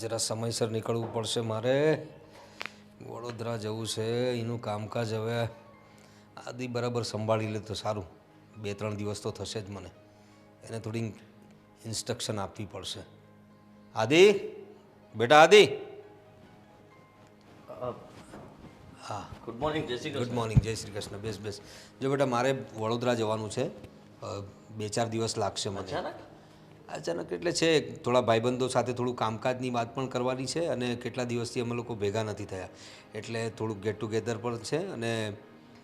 જરા સમયસર નીકળવું પડશે મારે. વડોદરા જવું છે, એનું કામકાજ હવે આદિ બરાબર સંભાળી લે તો સારું. 2-3 દિવસ તો થશે જ મને. એને થોડી ઇન્સ્ટ્રક્શન આપવી પડશે. આદિ, બેટા આદિ. હા, ગુડ મોર્નિંગ. જય શ્રી કૃષ્ણ. ગુડ મોર્નિંગ, જય શ્રી કૃષ્ણ. બેસ બેસ. જો બેટા, મારે વડોદરા જવાનું છે. 2-4 દિવસ લાગશે મને. અચાનક એટલે છે, થોડા ભાઈબંધો સાથે થોડું કામકાજની વાત પણ કરવાની છે અને કેટલા દિવસથી અમે લોકો ભેગા નથી થયા, એટલે થોડુંક ગેટ ટુગેધર પણ છે અને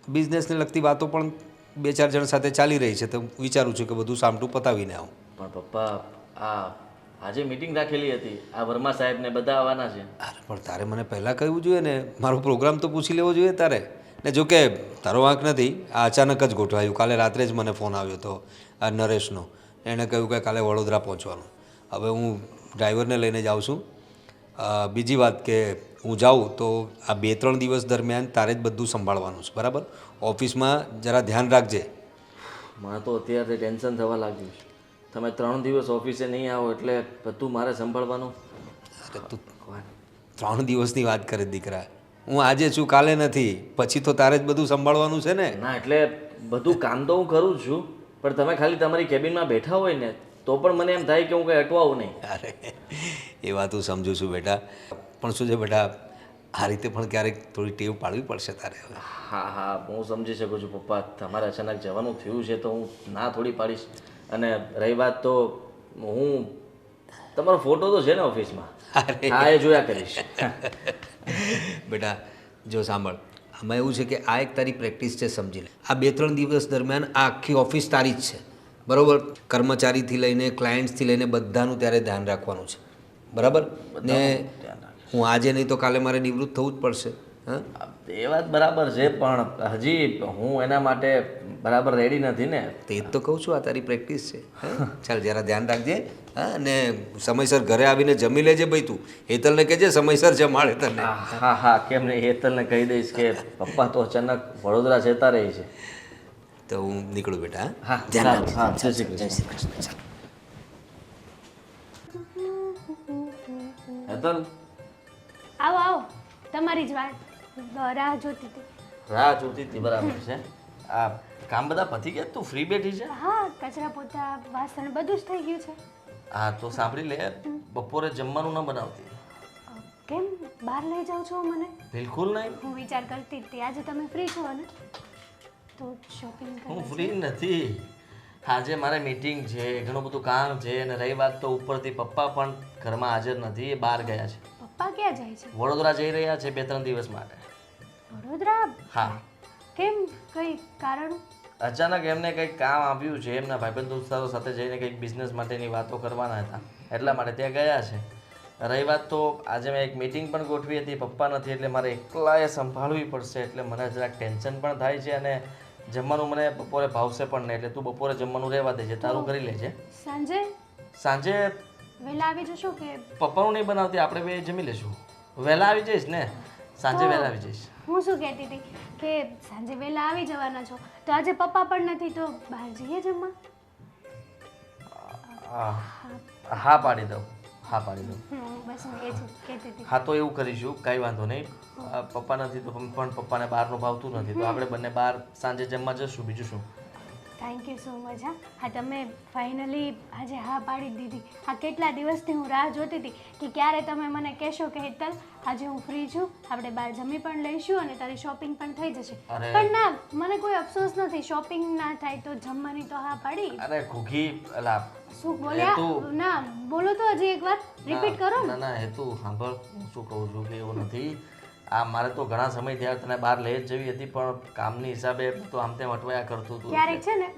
બિઝનેસને લગતી વાતો પણ 2-4 જણ સાથે ચાલી રહી છે. તો વિચારું છું કે બધું સામટું પતાવીને આવું. પણ પપ્પા, આજે મીટિંગ રાખેલી હતી, આ વર્મા સાહેબ ને બધા આવવાના છે. અરે પણ તારે મને પહેલાં કહેવું જોઈએ ને. મારો પ્રોગ્રામ તો પૂછી લેવો જોઈએ તારે ને. જો કે તારો વાંક નથી, આ અચાનક જ ગોઠવાયું. કાલે રાત્રે જ મને ફોન આવ્યો હતો આ નરેશનો. એણે કહ્યું કે કાલે વડોદરા પહોંચવાનું. હવે હું ડ્રાઈવરને લઈને જાઉં છું. બીજી વાત કે હું જાઉં તો આ 2-3 દિવસ દરમિયાન તારે જ બધું સંભાળવાનું છે, બરાબર? ઓફિસમાં જરા ધ્યાન રાખજે. મને તો અત્યારે ટેન્શન થવા લાગ્યું છે. તમે 3 દિવસ ઓફિસે નહીં આવો એટલે બધું મારે સંભાળવાનું. અરે તું 3 દિવસની વાત કરે દીકરા. હું આજે છું, કાલે નથી. પછી તો તારે જ બધું સંભાળવાનું છે ને. ના, એટલે બધું કામ તો હું કરું જ છું, પણ તમે ખાલી તમારી કેબિનમાં બેઠા હોય ને તો પણ મને એમ થાય કે હું કંઈ અટવાવું નહીં. અરે એ વાત હું સમજુ છું બેટા, પણ શું છે બેટા, આ રીતે પણ ક્યારેક થોડી ટેવ પાડવી પડશે તારે હવે. હા, હું સમજી શકું છું પપ્પા. તમારે અચાનક જવાનું થયું છે તો હું ના થોડી પાડીશ. અને રહી વાત તો હું તમારો ફોટો તો છે ને ઓફિસમાં, હા એ જોયા કરીશ. બેટા જો સાંભળ, આમાં એવું છે કે આ એક તારી પ્રેક્ટિસ છે, સમજી લે. આ 2-3 દિવસ દરમિયાન આ આખી ઓફિસ તારી જ છે, બરાબર? કર્મચારીથી લઈને ક્લાયન્ટ્સથી લઈને બધાનું ત્યારે ધ્યાન રાખવાનું છે, બરાબર ને? હું આજે નહીં તો કાલે મારે નિવૃત્ત થવું જ પડશે. હા, એ વાત બરાબર છે, પણ હજી હું એના માટે બરાબર રેડી નથી ને. તે જ તો કહું છું, આ તારી પ્રેક્ટિસ છે. ચાલ જરા ધ્યાન રાખજે. હા, અને સમયસર ઘરે આવીને જમી લેજે ભાઈ. તું હેતલને કહેજે સમયસર જમાડે તને. હા, કેમ નહીં, હેતલને કહી દઈશ કે પપ્પા તો અચાનક વડોદરા જતા રહી છે. તો હું નીકળું બેટા. હા, ધ્યાન હા, રાખજે. જય શ્રી કૃષ્ણ. ચાલ. હેતલ, આવો આવો, તમારી જ વાત રાહ જોતી હતી. રાહ જોતી હતી, બરાબર છે. આ કામ બધા પતી ગયા? તું ફ્રી બેઠી છે? હા, કચરા પોતા વાસણ બધું જ થઈ ગયું છે. હા, તો સાંભળી લે, બપોરે જમવાનું ન બનાવતી. કેમ બહાર લઈ જાઓ છો મને? બિલકુલ નહીં. હું વિચાર કરતી હતી આજે તમે ફ્રી છો ને તો શોપિંગ હું કરવા. ફ્રી નથી. આજે મારે મીટિંગ છે, ઘણું બધું કામ છે, અને રહી વાત તો ઉપરથી પપ્પા પણ ઘરમાં હાજર નથી, એ બહાર ગયા છે. પપ્પા ક્યાં જાય છે? વડોદરા જઈ રહ્યા છે 2-3 દિવસ માટે. વડોદરા? હા, કેમ, કઈ કારણ? અચાનક એમને કંઈક કામ આવ્યું છે. એમના ભાઈબંધ દોસ્તારો સાથે જઈને કંઈક બિઝનેસ માટેની વાતો કરવાના હતા, એટલા માટે ત્યાં ગયા છે. રહી વાત તો આજે મેં એક મીટિંગ પણ ગોઠવી હતી, પપ્પા નથી એટલે મારે એકલાએ સંભાળવી પડશે, એટલે મને જરાક ટેન્શન પણ થાય છે. અને જમવાનું મને બપોરે ભાવશે પણ નહીં, એટલે તું બપોરે જમવાનું રહેવા દેજે, તારું કરી લેજે. સાંજે વહેલા આવી જશો કે? પપ્પાનું નહીં બનાવતી, આપણે બે જમી લેશું. વહેલા આવી જઈશ ને? સાંજે વહેલા આવી જઈશ. હું શું કહેતી હતી કે સાંજે વહેલા આવી જવાના છો તો આજે પપ્પા પણ નથી તો બહાર જઈએ જમવા? હા પાડી દઉં, હા પાડી દઉં. બસ હું એ જ કહેતી હતી. હા, તો એવું કરીશું, કાંઈ વાંધો નહીં. પપ્પા નથી તો પણ પપ્પાને બહારનું ભાવતું નથી, તો આપણે બંને બહાર સાંજે જમવા જશું. બીજું શું? Thank you so much. હા, તમે ફાઇનલી આજે હા પાડી દીધી. હા, કેટલા દિવસથી હું રાહ જોતી હતી કે ક્યારે તમે મને કહેશો કે હેતલ આજે હું ફ્રી છું, આપણે બહાર જમી પણ લઈશું અને તારી શોપિંગ પણ થઈ જશે. પણ ના, મને કોઈ અફસોસ નથી. શોપિંગ ના થાય તો જમવાની તો હા પાડી. અરે ઘૂઘી, અલા શું બોલ્યા? ના બોલો તો હજી એકવાર રિપીટ કરો ને. ના હેતુ સાંભળ, હું શું કહું છું કે એવું નથી. આ મારે તો ઘણા સમય થયા તને બહાર લઈ જ જવી હતી, પણ કામની હિસાબે તો આમ તેમ અટવાયા કરતું હતું. ક્યારેક છે ને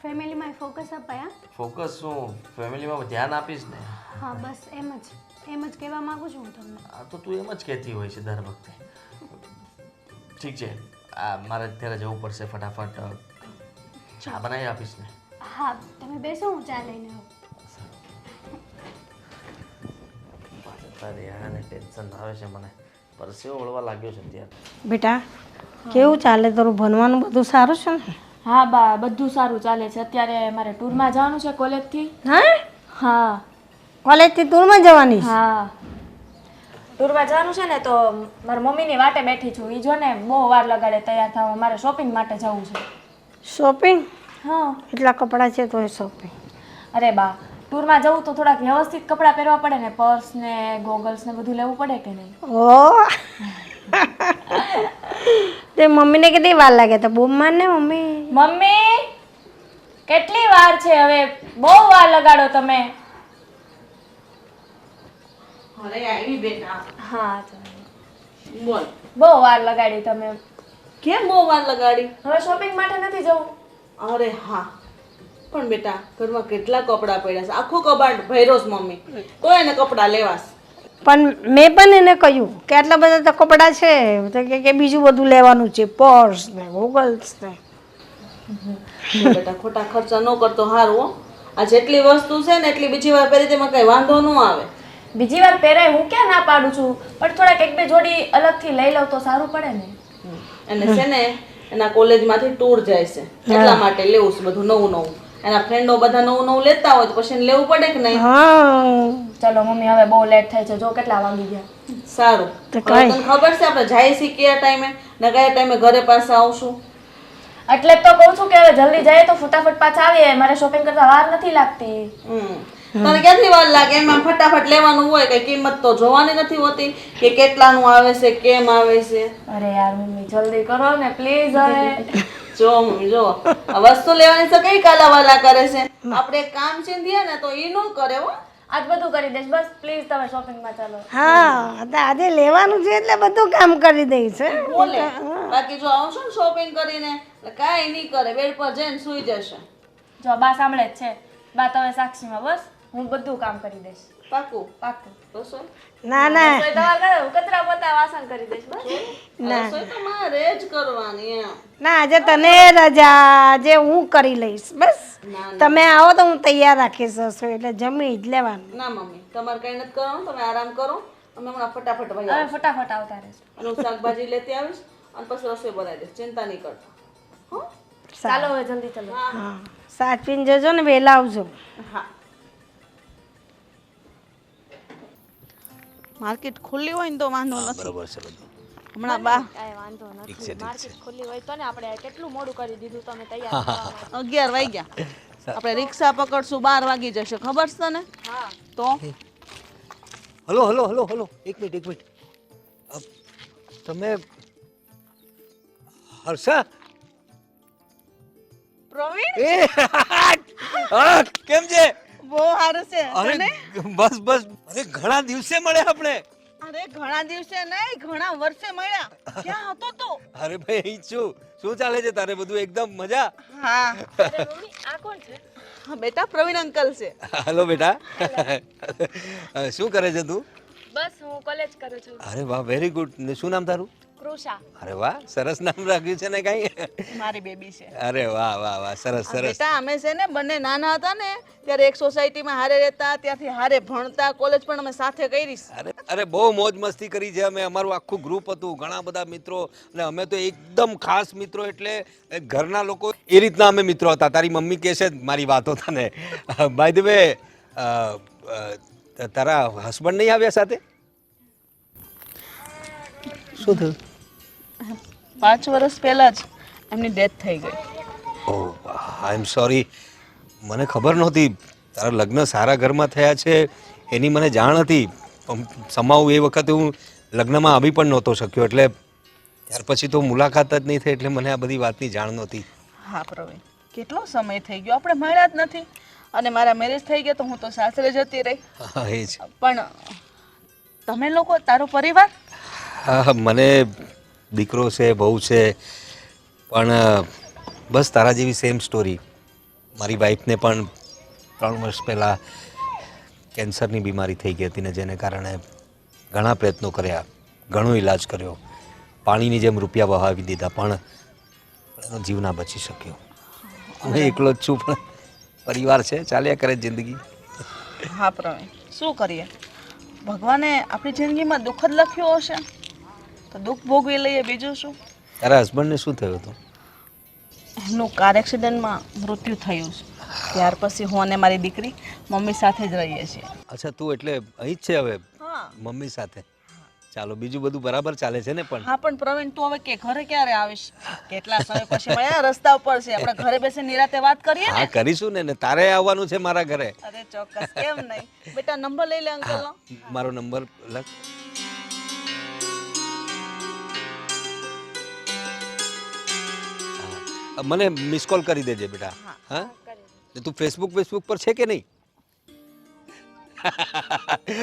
ફેમિલીમાં ફોકસ અપાય. ફોકસ શું, ફેમિલીમાં ધ્યાન આપીશ ને. હા, બસ એમ જ કહેવા માંગુ છું હું તમને. હા, તો તું એમ જ કહેતી હોય છે દર વખતે. ઠીક છે, મારે અત્યારે જવું પડશે, ફટાફટ ચા બનાવી આપીશ ને? હા, તમે બેસો, હું ચા લઈને આવું. ટેન્શન આવે છે મને, પરસેવો વળવા લાગ્યો છે અત્યારે. બેટા કેવું ચાલે તારું ભણવાનું બધું સારું છે ને? હા બા, બધું સારું ચાલે છે. અત્યારે મારે ટૂરમાં જવાનું છે કોલેજથી. હા, હા. કોલેજથી ટૂરમાં જવાની છે? હા. ટૂરમાં જવાનું છે ને તો મારા મમ્મીની વાટે બેઠી છું. ઈ જો ને બહુ વાર લગાડે તૈયાર થવા. મારે શોપિંગ માટે જવું છે. શોપિંગ? હા. એટલા કપડાં છે તોય શોપિંગ? અરે બા, ટૂરમાં જવું તો થોડાક વ્યવસ્થિત કપડાં પહેરવા પડે ને. પર્સ ને ગોગલ્સ ને બધું લેવું પડે કે નહીં? ઓ તે મમ્મીને કેટલી વાર લાગે તો બૂમ માર ને મમ્મી. મમ્મી કેટલી વાર છે હવે? બહુ વાર લગાડો તમે. અરે આવી બેટા. હા બોલ. બહુ વાર લગાડી તમે. કેમ બહુ વાર લગાડી? હવે શોપિંગ માટે નથી જવું. અરે હા, પણ બેટા ઘરમાં કેટલા કપડાં પડ્યા છે. આખું કબાટ ભર્યો છે મમ્મી, તો એને કપડાં લેવાશ. પણ મેં પણ એને કહ્યું કે આટલા બધા તો કપડાં છે તો કે બીજું બધું લેવાનું છે, પર્સ ને ગોગલ્સ ને. તો બેટા ખોટા ખર્ચા ન કરતો હારું હો. આ જેટલી વસ્તુ છે ને એટલી બીજી વાર પહેરી તેમાં કઈ વાંધો ન આવે. બીજી વાર પહેરાય હું ક્યાં ના પાડું છું, પણ થોડાક એક બે જોડી અલગથી લઈ લઉં તો સારું પડે ને. અને છે ને એના કોલેજમાંથી ટૂર જાય છે એટલા માટે લેવું છે બધું નવું નવું. એના ફ્રેન્ડો બધા નવું નવું લેતા હોય તો પછી એને લેવું પડે કે નહીં? હા ચલો મમ્મી હવે બહુ લેટ થાય છે. જો કેટલા વાગી ગયા. સારું. હવે તને ખબર છે આપણે જાય છીએ કયા ટાઈમે ને કયા ટાઈમે ઘરે પાછા આવશું? એટલે જ તો કહું છું કે હવે જલ્દી જાય તો ફટાફટ પાછા આવીએ. મારે શોપિંગ કરતા વાર નથી લાગતી. તને કેટલી વાર લાગે? એમાં ફટાફટ લેવાનું હોય, કઈ કિંમત તો જોવાની નથી હોતી કે કેટલાનું આવે છે, કેમ આવે છે. અરે યાર મમ્મી જલ્દી કરો ને પ્લીઝ. હવે જો મમ્મી જો, આ વસ્તુ લેવાની છે કઈ કાલાવાલા કરે છે. આપણે એક કામ ચીંધીએ ને તો ઈ ન કરે હો. આજ બધું કરી દઈશ. બસ પ્લીઝ તમે શોપિંગમાં ચાલો. હા તો આજે લેવાનું છે એટલે બધું કામ કરી દઈશ. બોલે બાકી જો આવશો ને શોપિંગ કરીને એટલે કાંઈ નહીં કરે, બેડ પર જઈને સુઈ જશે. જો બા સાંભળે જ છે. બા તમે સાક્ષીમાં બસ હું બધું કામ કરી દઈશ. પાકું? પાક્કું. રસોઈ? ના ના રસોઈ તમારે કરે, કચરા પોતા વાસણ કરી દઈશ બસ. રસોઈ તો મારે જ કરવાની એમ. ના આજે તને રજા, આજે હું કરી લઈશ. બસ તમે આવો તો હું તૈયાર રાખીશ રસોઈ, એટલે જમી જ લેવાનું. ના મમ્મી તમારે કઈ નથી કરવાનું, તમે આરામ કરો. અમે હમણાં ફટાફટ ભાઈ હવે ફટાફટ આવતા રહેશે. અને હું શાકભાજી લેતી આવીશ અને પછી રસોઈ બનાવી દઈશ. ચિંતા નહીં કરતા હો. ચાલો હવે જલ્દી ચાલો. હા સાચવીને જજો ને વહેલા આવજો. હા. માર્કેટ ખુલ્લી હોય ને તો વાંધો નથી. બરોબર છે બધું. હમણાં બા કાંઈ વાંધો ઠીક નથી. છે, ઠીક છે. માર્કેટ ખુલ્લી હોય તો ને આપણે કેટલું મોડું કરી દીધું તમે તૈયાર થવામાં. 11 વાગ્યા. આપણે રિક્ષા પકડશું 12 વાગી જશે. ખબર છે તને? હા. તો હલો હલો હલો હલો એક મિનિટ તમે હર્ષા? પ્રવીણ એ હા, કેમ છે? બહુ સારું છે. અરે બસ બસ, અરે ઘણા દિવસે મળ્યા આપણે. અરે ઘણા દિવસે નહીં, ઘણા વર્ષે મળ્યા. ક્યાં હતો તું? અરે ભાઈ અહીં છું. શું ચાલે છે તારે? બધું એકદમ મજા? હા અરે મમ્મી આ કોણ છે? હા બેટા પ્રવીણ અંકલ છે. હલો બેટા. શું કરે છે તું? બસ હું કોલેજ કરું છું. અરે વાહ, વેરી ગુડ. ને શું નામ તારું? કૃષા. અરે વાહ, સરસ નામ રાખ્યું છે ને કઈ. મારી બેબી છે. અરે વાહ વાહ વાહ, સરસ સરસ. બેટા અમે છે ને બંને નાના હતા ને ત્યારે એક સોસાયટીમાં હારે રહેતા, ત્યાંથી હારે ભણતા, કોલેજ પણ અમે સાથે કરી. અરે બહુ મોજ મસ્તી કરી છે અમે. અમારું આખું ગ્રુપ હતું, ઘણા બધા મિત્રો, અને અમે તો એકદમ ખાસ મિત્રો, એટલે ઘરના લોકો એ રીતના અમે મિત્રો હતા. તારી મમ્મી કહે છે મારી વાતો તને. બાય ધ વે, તારા હસબન્ડ નહીં આવ્યા સાથે? શું થયું? 5 વર્ષ પહેલા જ એમની ડેથ થઈ ગઈ. ઓહ આઈ એમ સોરી. મને ખબર નહોતી તારા લગ્ન સારા ઘરમાં થયા છે એની મને જાણ હતી. સમાવું એ વખતે હું લગ્નમાં આવી પણ નહોતો શક્યો, એટલે ત્યાર પછી તો મુલાકાત જ નહીં થઈ, એટલે મને આ બધી વાતની જાણ નહોતી. હા પ્રવીણ, કેટલો સમય થઈ ગયો, આપણે મળ્યા જ નથી. અને મારા મેરેજ થઈ ગયા તો હું તો સાસરે જતી રહી. હા એ જ. પણ તમે લોકો, તારો પરિવાર? હા મને દીકરો છે, બહુ છે, પણ બસ તારા જેવી સેમ સ્ટોરી. મારી વાઈફને પણ 3 વર્ષ પહેલાં કેન્સરની બીમારી થઈ ગઈ હતી ને જેને કારણે ઘણા પ્રયત્નો કર્યા, ઘણો ઈલાજ કર્યો, પાણીની જેમ રૂપિયા વહાવી દીધા, પણ એનો જીવ ના બચી શક્યો. હું એકલો જ છું, પણ પરિવાર છે, ચાલ્યા કરે જિંદગી. હા પ્રવીણ, શું કરીએ, ભગવાને આપણી જિંદગીમાં દુઃખ જ લખ્યું હશે તો દુઃખ ભોગવી લઈએ, બીજું શું. તારા હસબન્ડને શું થયું હતું? એમનું કાર એક્સિડન્ટમાં મૃત્યુ થયું છે. ત્યાર પછી હું અને મારી દીકરી મમ્મી સાથે જ રહીએ છીએ. અચ્છા, તું એટલે અહીં જ છે હવે હા મમ્મી સાથે? ચાલો બીજું બધું બરાબર ચાલે છે ને પણ હા પણ પ્રવીણ તું હવે કે ઘરે ક્યારે આવીશ? કેટલા સમય પછી મળ્યા, રસ્તા ઉપર છે, આપણે ઘરે બેસીને નિરાતે વાત કરીએ ને. હા કરીશું ને તારે આવવાનું છે મારા ઘરે. અરે ચોક્કસ, કેમ નહીં. બેટા નંબર લઈ લે અંકલનો. મારો નંબર લખ. હા, મને મિસ કોલ કરી દેજે બેટા. હા તું ફેસબુક પર છે કે નહીં?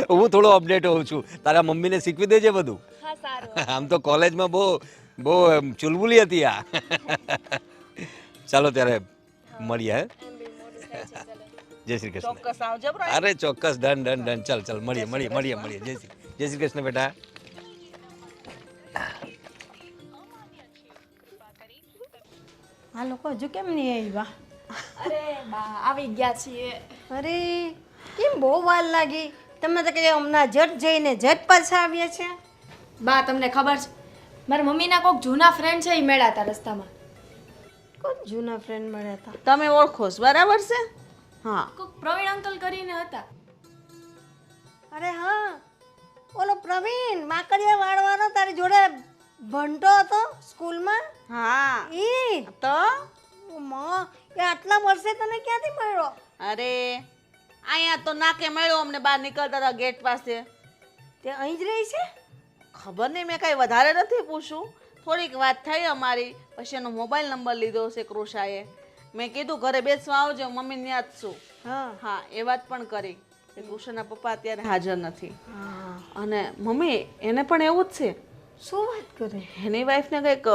હું થોડો અપડેટ હોઉં છું. તારા મમ્મીને શીખવી દેજે બધું. હા સારું. આમ તો કોલેજમાં બહુ ચુલબુલી હતી આ. ચાલો ત્યારે મળીએ. હે જય શ્રી કૃષ્ણ. ચોક્કસ આવજો પ્રવીણ. અરે ચોક્કસ, ડન. ચાલ મળીએ. જય શ્રી કૃષ્ણ બેટા. આ લોકો હજુ કેમ નહીં આવ્યા? અરે બા આવી ગયા છીએ. અરે કેમ બહુ વાર લાગી? તમે તો કહ્યું હમણાં ઝટ જઈને ઝટ પાછા આવ્યા છે. બા તમને ખબર છે મારા મમ્મીના કોઈક જૂના ફ્રેન્ડ છે એ મળ્યા હતા રસ્તામાં. કોણ જૂના ફ્રેન્ડ મળ્યા હતા? તમે ઓળખો છો બરાબર છે? હા. કોઈક પ્રવીણ અંકલ કરીને હતા. અરે હા, ઓલો પ્રવીણ માકડિયા વાળવાનો તારી જોડે ભણતો હતો સ્કૂલમાં. હા ઈ તો માં એ આટલા વર્ષે તને ક્યાંથી મળ્યો? અરે અહીંયા તો નાકે મળ્યો અમને, બહાર નીકળતા હતા ગેટ પાસે. તે અહીં જ રહી છે? ખબર નહીં, મેં કાંઈ વધારે નથી પૂછ્યું. થોડીક વાત થઈ અમારી, પછી એનો મોબાઈલ નંબર લીધો છે કૃષાએ. મેં કીધું ઘરે બેસવા આવજો, મમ્મીને યાદ છું. હા હા એ વાત પણ કરી કે કૃષાના પપ્પા અત્યારે હાજર નથી. હા. અને મમ્મી એને પણ એવું જ છે. શું વાત કરે? એની વાઈફને કંઈક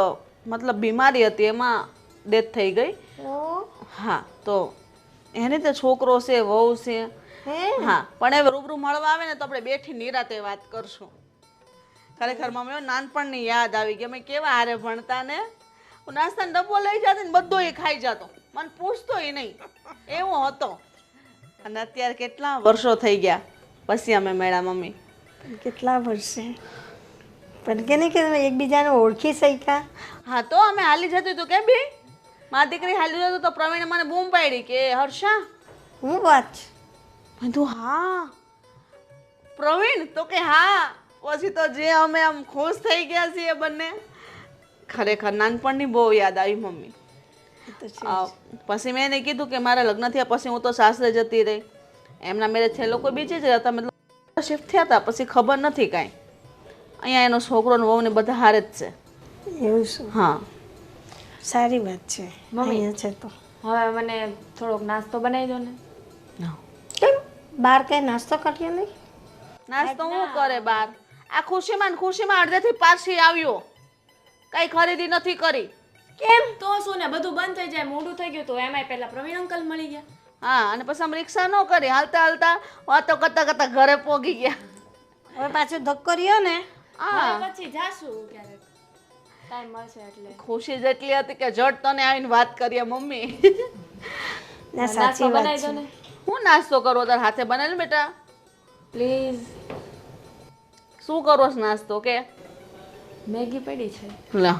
મતલબ બીમારી હતી, એમાં ડેથ થઈ ગઈ. ઓ હા તો એને તો છોકરો છે, વહુ છે. હે હા પણ હવે રૂબરૂ મળવા આવે ને તો આપણે બેઠી નિરાતે વાત કરશું. ખરેખર મમ્મી નાનપણની યાદ આવી ગઈ. અમે કેવા હારે ભણતા ને, હું નાસ્તાનો ડબ્બો લઈ જતી ને બધો એ ખાઈ જતો, મને પૂછતોય નહીં, એવો હતો. અને અત્યારે કેટલા વર્ષો થઈ ગયા પછી અમે મળ્યા મમ્મી. પણ કેટલા વર્ષે? પણ કે નહીં કે એકબીજાને ઓળખી શક્યા? હા તો અમે હાલી જતું હતું કે બી મારી દીકરી હાલી જતું તો પ્રવીણે મને બૂમ પાડી કે હર્ષા. હું વાત છે? મેં કીધું હા પ્રવીણ, તો કે હા. પછી તો જે અમે આમ ખુશ થઈ ગયા છીએ બંને. ખરેખર નાનપણની બહુ યાદ આવી મમ્મી. એ તો છે. પછી મેં એને કીધું કે મારા લગ્ન થયા પછી હું તો સાસરે જતી રહી, એમના મેરેજ થયા લોકો બીજે જ હતા, મતલબ શિફ્ટ થયા હતા પછી ખબર નથી કાંઈ. અહીંયા એનો છોકરો ને વહુ ને બધા હારે જ છે. એવું શું? હા સારી વાત છે. મમ્મી. અહીંયા છે તો હવે મને થોડોક નાસ્તો બનાવી દો ને. કેમ બહાર કઈ નાસ્તો કર્યો નહીં? નાસ્તો હું કરે બાર? આ ખુશીમાં ને ખુશીમાં અડધેથી પાછી આવ્યો, કઈ ખરીદી નથી કરી. કેમ તો શું ને બધું બંધ થઈ જાય, મોડું થઈ ગયું તો એમાંય પહેલા પ્રવીણ અંકલ મળી ગયા. હા અને પછી અમે રિક્ષા ન કરી, હાલતા હાલતા વાતો કરતા ઘરે પોગી ગયા. હવે પાછો ધક્કો રહ્યો ને. હા હવે પછી જાશું ક્યારેક ટાઈમ મળશે એટલે. ખુશી જેટલી હતી કે જટ તને આવીને વાત કરીએ મમ્મી. ના નાસ્તો સાચી વાત બનાવી દો છે. ને હું નાસ્તો કરવો તાર હાથે બનાવેલ બેટા? પ્લીઝ. શું કરવો છે નાસ્તો કે? મેગી પડી છે. લા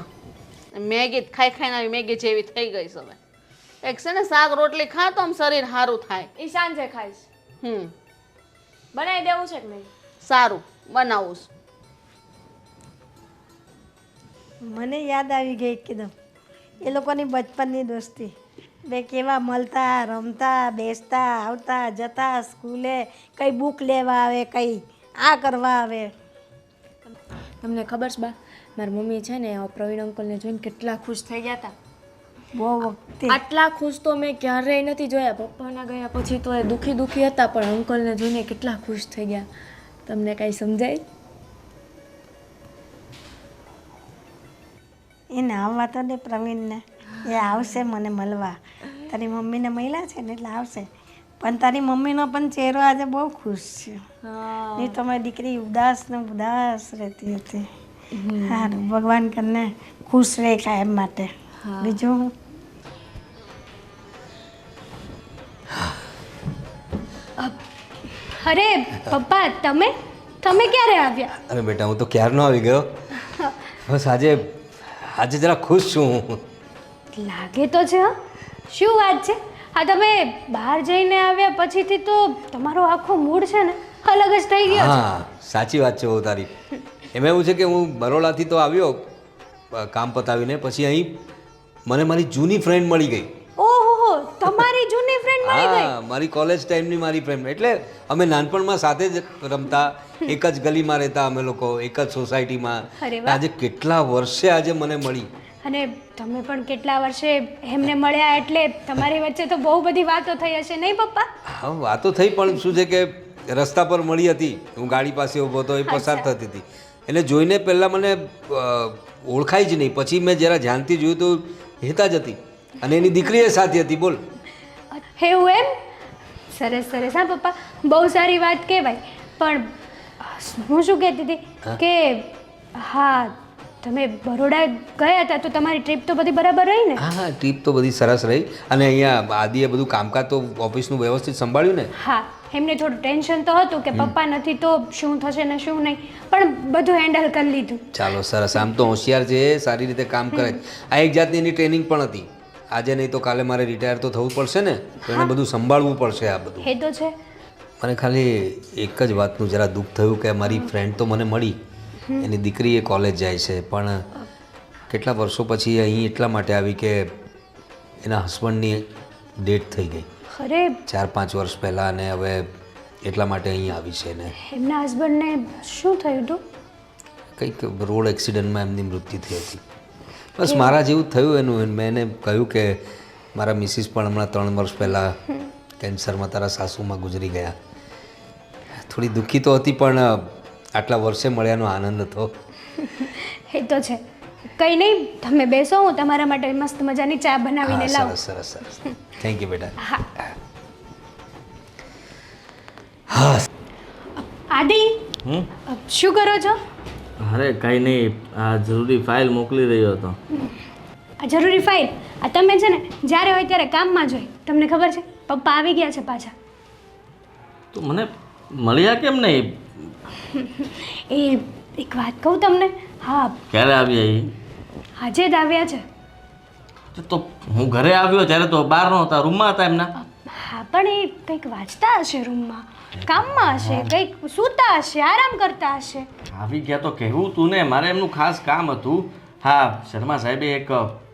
મેગી ખાઈ ખાઈને આવી મેગી જેવી થઈ ગઈ છે હવે. એક છે ને શાક રોટલી ખા તો આમ શરીર સારું થાય. એ સાંજે ખાઈશ. બનાવી દેવું છે કે નહીં? સારું બનાવું છું. મને યાદ આવી ગઈ એકદમ એ લોકોની બચપનની દોસ્તી. બે કેવા મળતા, રમતા, બેસતા, આવતા જતા સ્કૂલે, કઈ બુક લેવા આવે, કઈ આ કરવા આવે. તમને ખબર છે બા, મારી મમ્મી છે ને પ્રવીણ અંકલને જોઈને કેટલા ખુશ થઈ ગયા હતા. બહુ વખતે આટલા ખુશ તો મેં ક્યારેય નથી જોયા. પપ્પાના ગયા પછી તો એ દુખી હતા, પણ અંકલને જોઈને કેટલા ખુશ થઈ ગયા. તમને કાંઈ સમજાય? એને આવવા તો દે પ્રવીણને, એ આવશે મને મળવા. તારી મમ્મીને મળ્યા છે ને એટલે આવશે. પણ તારી મમ્મીનો પણ ચહેરો આજે બહુ ખુશ છે. હા. નહીં તો મારી દીકરી ઉદાસ ને ઉદાસ રહેતી હતી. સારું, ભગવાન કરીને ખુશ રહે કાયમ માટે. બીજું અરે પપ્પા, તમે ક્યારે આવ્યા? અરે બેટા હું તો ક્યારનો આવી ગયો. બસ આજે જરા ખુશ છું હું. લાગે તો છે. હં? શું વાત છે? હા તમે બહાર જઈને આવ્યા પછીથી તો તમારો આખો મૂડ છે ને અલગ જ થઈ ગયો છે. હા સાચી વાત છે બહુ તારી. એમાં એવું છે કે હું બરોડાથી તો આવ્યો કામ પતાવીને, પછી અહીં મને મારી જૂની ફ્રેન્ડ મળી ગઈ. ઓહો, તમારી જૂની ફ્રેન્ડ મળી ગઈ. હા, મારી કોલેજ ટાઈમની મારી ફ્રેન્ડ. એટલે અમે નાનપણમાં સાથે જ રમતા, એક જ ગલીમાં રહેતા અમે લોકો, એક જ સોસાયટીમાં. અરે વાહ. આજે કેટલા વર્ષે આજે મને મળી. અને તમે પણ કેટલા વર્ષે એમને મળ્યા, એટલે તમારી વચ્ચે તો બહુ બધી વાતો થઈ હશે નહીં પપ્પા? હા, વાતો થઈ, પણ શું છે કે રસ્તા પર મળી હતી, હું ગાડી પાસે ઊભો હતો, એ પસાર થતી હતી. એને જોઈને પહેલાં મને ઓળખાઈ જ નહીં. પછી મેં જરા ધ્યાનથી જોયું તો હેતા જ હતી, અને એની દીકરી એ સાથે હતી. બોલ. એવું એમ? સરસ સરસ. હા પપ્પા, બહુ સારી વાત કહેવાય. પણ હું શું કહેતી હતી કે હા, તમે બરોડા ગયા હતા તો તમારી ટ્રીપ તો બધી બરાબર રહી ને? હા હા, ટ્રીપ તો બધી સરસ રહી. અને અહીંયા આદિએ બધું કામકાજ તો ઓફિસનું વ્યવસ્થિત સંભાળ્યું ને? હા, એમને થોડું ટેન્શન તો હતું કે પપ્પા નથી તો શું થશે ને શું નહીં, પણ બધું હેન્ડલ કરી લીધું. ચાલો સરસ. આમ તો હોશિયાર છે, સારી રીતે કામ કરે. આ એક જાતની એની ટ્રેનિંગ પણ હતી. આજે નહીં તો કાલે મારે રિટાયર તો થવું પડશે ને, તો એને બધું સંભાળવું પડશે. આ બધું એ તો છે. મને ખાલી એક જ વાતનું જરા દુઃખ થયું કે મારી ફ્રેન્ડ તો મને મળી, એની દીકરી એ કોલેજ જાય છે, પણ કેટલા વર્ષો પછી અહીં એટલા માટે આવી કે એના હસબન્ડની ડેથ થઈ ગઈ અરે, 4-5 વર્ષ પહેલાં, અને હવે એટલા માટે અહીં આવી છે. ને એમના હસબન્ડને શું થયું હતું? કંઈક રોડ એક્સિડન્ટમાં એમની મૃત્યુ થઈ હતી. બસ મારા જેવું જ થયું એનું. મેં એને કહ્યું કે મારા મિસિસ પણ હમણાં 3 વર્ષ પહેલાં કેન્સરમાં તારા સાસુમાં ગુજરી ગયા. થોડી દુઃખી તો હતી, પણ આટલા વર્ષે મળ્યાનો આનંદ હતો. એ તો છે. કંઈ નહીં, તમે બેસો, હું તમારા માટે મસ્ત મજાની ચા બનાવીને હા, લાવું. સરસ સરસ સરસ. થેન્ક યુ બેટા. આદિ, શું કરો છો? અરે કંઈ નહીં, આ જરૂરી ફાઇલ મોકલી રહ્યો હતો. આ જરૂરી ફાઇલ આ તમે છે ને જ્યારે હોય ત્યારે કામમાં જોઈ. તમને ખબર છે પપ્પા આવી ગયા છે પાછા. તો મને મળ્યા કેમ નહીં? એ એક વાત કહું તમને? હા, ક્યારે આવ્યા એ? આજે જ આવ્યા છે. તો હું ઘરે આવ્યો ત્યારે તો બહાર નહોતા, રૂમમાં હતા એમના. હા, પણ એ કંઈક વાંચતા હશે રૂમમાં, કામમાં હશે, કંઈક સૂતા હશે, આરામ કરતા હશે. આવી ગયા તો કહેવું તું ને, મારે એમનું ખાસ કામ હતું. હા, શર્મા સાહેબે એક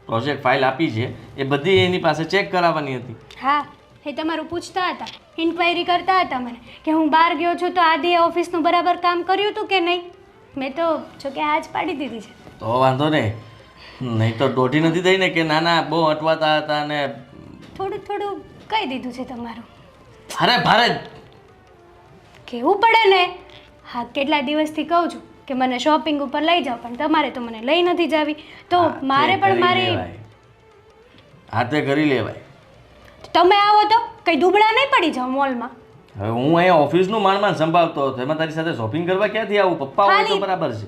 પ્રોજેક્ટ ફાઇલ આપી છે, એ બધી એની પાસે ચેક કરાવવાની હતી. હા, એ તમારું પૂછતા હતા, ઇન્ક્વાયરી કરતા હતા મને કે હું બહાર ગયો છું તો આદિએ ઓફિસનું બરાબર કામ કર્યું હતું કે નહીં. મેં તો જોકે હાજ પાડી દીધી છે. તો વાંધો નહીં, નહીં તો દોઢી નથી થઈ ને કે નાના બહુ અટવાતા હતા ને થોડું થોડું કહી દીધું છે તમારું. અરે ભારે કહેવું પડે ને. હા, કેટલા દિવસથી કહું છું કે મને શોપિંગ ઉપર લઈ જાઓ, પણ તમારે તો મને લઈ નથી જાવી. તો મારે પણ મારી હાથે કરી લેવાય. તમે આવો તો કંઈ દુબળા નહીં પડી જાઓ મોલમાં. હવે હું અહીંયા ઓફિસનું માણમાન સંભાળતો હતો, એમાં તારી સાથે શોપિંગ કરવા ક્યાંથી આવું? પપ્પા હોય તો બરાબર છે.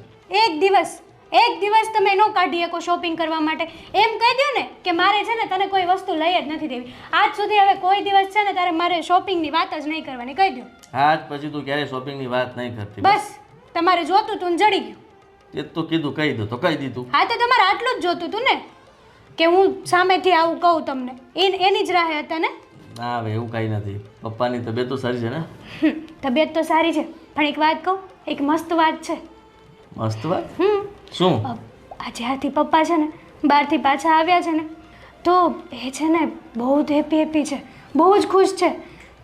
એક દિવસ તમે ન કાઢી શકો શોપિંગ કરવા માટે. એમ કહી દો ને કે મારે છે ને તને કોઈ વસ્તુ લઈ જ નથી દેવી. આજ સુધી હવે કોઈ દિવસ છે ને તારે મારે શોપિંગની વાત જ નહીં કરવાની, કહી દો. આજ પછી તું ક્યારેય શોપિંગની વાત નહીં કરતી. બસ તમારે જોતું તું ને જડી ગયું. એ તો કીધું, કહી દો તો કહી દીધું. હા, તો તમારે આટલું જ જોતું તું ને કે હું સામેથી આવું કહું તમને. એની જ રાહે હતા ને? ના હવે એવું કાંઈ નથી. પપ્પાની તબિયત તો સારી છે ને? તબિયત તો સારી છે, પણ એક વાત કહું, એક મસ્ત વાત છે. મસ્ત વાત? શું? આ જ્યારથી પપ્પા છે ને બહારથી પાછા આવ્યા છે ને, તો એ છે ને બહુ જ હેપી છે, બહુ જ ખુશ છે.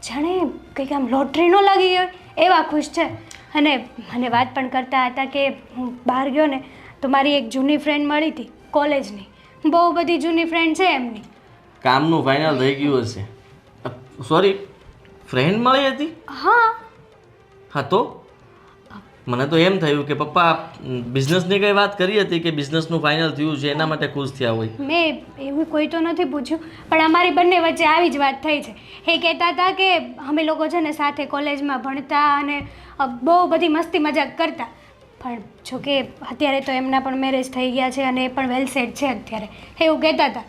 જાણે કંઈક આમ લોટરી ન લાગી ગઈ એવા ખુશ છે. અને મને વાત પણ કરતા હતા કે હું બહાર ગયો ને તો મારી એક જૂની ફ્રેન્ડ મળી હતી કોલેજની. બહુ બધી જૂની ફ્રેન્ડ છે એમની. કામનું ફાઇનલ થઈ ગયું હશે. સોરી, ફ્રેન્ડ મળી હતી? હા. હા, તો મને તો એમ થયું કે પપ્પા બિઝનેસની કંઈ વાત કરી હતી કે બિઝનેસનું ફાઇનલ થયું છે એના માટે ખુશ થયા હોય. મેં એવું કોઈ તો નથી પૂછ્યું, પણ અમારી બંને વચ્ચે આવી જ વાત થઈ છે. એ કહેતા હતા કે અમે લોકો છે ને સાથે કોલેજમાં ભણતા અને બહુ બધી મસ્તી મજાક કરતા. પણ જોકે અત્યારે તો એમના પણ મેરેજ થઈ ગયા છે અને એ પણ વેલ સેટ છે અત્યારે, એવું કહેતા હતા.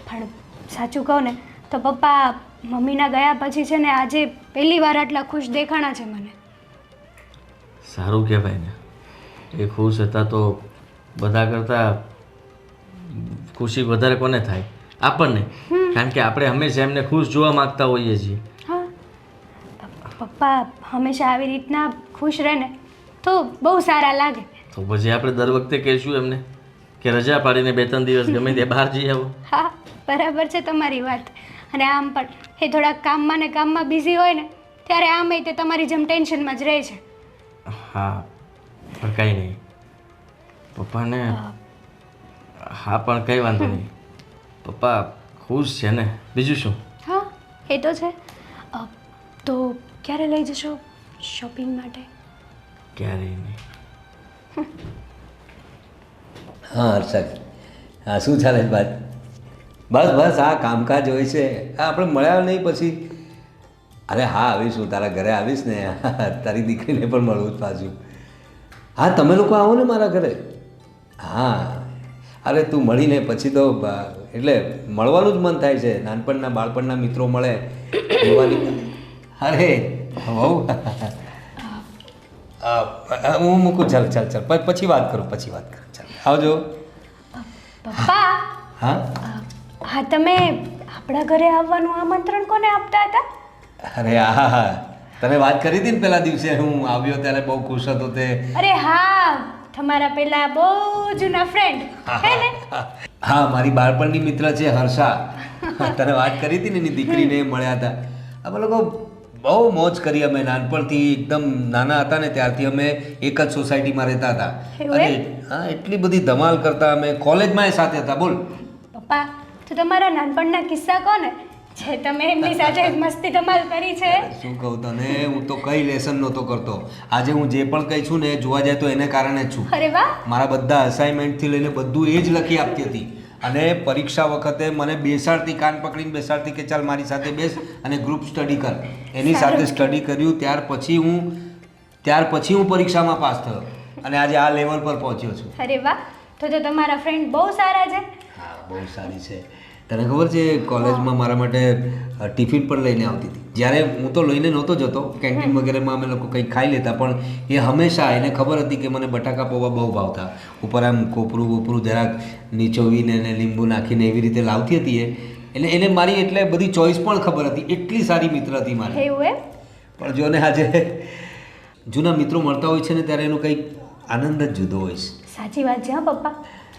પણ સાચું કહું ને તો પપ્પા મમ્મીના ગયા પછી છે ને આજે પહેલી વાર આટલા ખુશ દેખાણા છે મને. સારું કહેવાય ને, એ ખુશ હતા તો બધા કરતાં ખુશી વધારે કોને થાય? આપણને. કારણ કે આપણે હંમેશા એમને ખુશ જોવા માંગતા હોઈએ છીએ. હા, પપ્પા હંમેશા આવી રીતના ખુશ રહે ને તો બહુ સારા લાગે. તો પછી આપણે દર વખતે કહીશું એમને કે રજા પાડીને 2-3 દિવસ ગમે તે બહાર જઈ આવો. હા બરાબર છે તમારી વાત. અને આમ પણ એ થોડાક કામમાં ને કામમાં બિઝી હોય ને ત્યારે આમે તે તમારી જેમ ટેન્શનમાં જ રહે છે. હા પણ કંઈ નહીં પપ્પાને. હા પણ કંઈ વાંધો નહીં, પપ્પા ખુશ છે ને, બીજું શું. હા એ તો છે. તો ક્યારે લઈ જશો શોપિંગ માટે? ક્યારેય નહીં. હા હર્ષદ, હા શું ચાલે છે બાદ? બસ બસ આ કામકાજ હોય છે. હા આપણે મળ્યા નહીં પછી. અરે હા આવીશું, તારા ઘરે આવીશ ને. તારી દીકરીને પણ મળવું જ પાછું. હા તમે લોકો આવો ને મારા ઘરે. હા અરે તું મળીને પછી તો એટલે મળવાનું જ મન થાય છે. નાનપણના બાળપણના મિત્રો મળે જોવાની. અરે બહુ હું મૂકું. ચાલ ચાલ ચાલ પછી વાત કરું, પછી વાત કરું. ચાલ આવજો. પપ્પા. હા હા તમે આપણા ઘરે આવવાનું આમંત્રણ કોને આપતા હતા? અરે હા તને વાત કરી હતી ને પેલા દિવસે હું આવ્યો ત્યારે બહુ ખુશ હતો તે. અરે હા તમારા પેલા બહુ જૂના ફ્રેન્ડ હે ને? હા મારી બાળપણની મિત્ર છે હર્ષા. તને વાત કરી હતી ને એની દીકરીને મળ્યા હતા. અમે લોકો બહુ મોજ કરી. અમે નાનપણથી એકદમ નાના હતા ને ત્યારથી અમે એક જ સોસાયટીમાં રહેતા હતા. અને હા એટલી બધી ધમાલ કરતા. અમે કોલેજમાં એ સાથે હતા. બોલ પપ્પા તો તમારા નાનપણના કિસ્સા કોને જે તમે એમની સાથે મસ્તી ધમાલ કરી છે? શું કહું તને, હું તો કઈ લેસન નહોતો કરતો. આજે હું જે પણ કહી છું ને જોવા જાય તો એને કારણે જ છું. અરે વાહ. મારા બધા અસાઇનમેન્ટથી લઈને બધું એ જ લખી આપતી હતી. અને પરીક્ષા વખતે મને બેસાડતી, કાન પકડીને બેસાડતી કે ચાલ મારી સાથે બેસ અને ગ્રુપ સ્ટડી કર. એની સાથે સ્ટડી કર્યું ત્યાર પછી હું પરીક્ષામાં પાસ થયો અને આજે આ લેવલ પર પહોંચ્યો છું. અરે વાહ, તો તમારા ફ્રેન્ડ બહુ સારા છે. હા બહુ સારી છે. તને ખબર છે કોલેજમાં મારા માટે ટિફિન પણ લઈને આવતી હતી. જ્યારે હું તો લઈને નહોતો જતો, કેન્ટીન વગેરેમાં અમે લોકો કંઈક ખાઈ લેતા, પણ એ હંમેશા એને ખબર હતી કે મને બટાકા પૌવા બહુ ભાવતા. ઉપર આમ કોપરું બોપરું જરાક નીચોવીને એને લીંબુ નાખીને એવી રીતે લાવતી હતી એ. એટલે એને મારી એટલે બધી ચોઈસ પણ ખબર હતી. એટલી સારી મિત્ર હતી મારી. એવું એમ? પણ જો ને આજે જૂના મિત્રો મળતા હોય છે ને ત્યારે એનો કંઈક આનંદ જ જુદો હોય છે. સાચી વાત છે હા પપ્પા.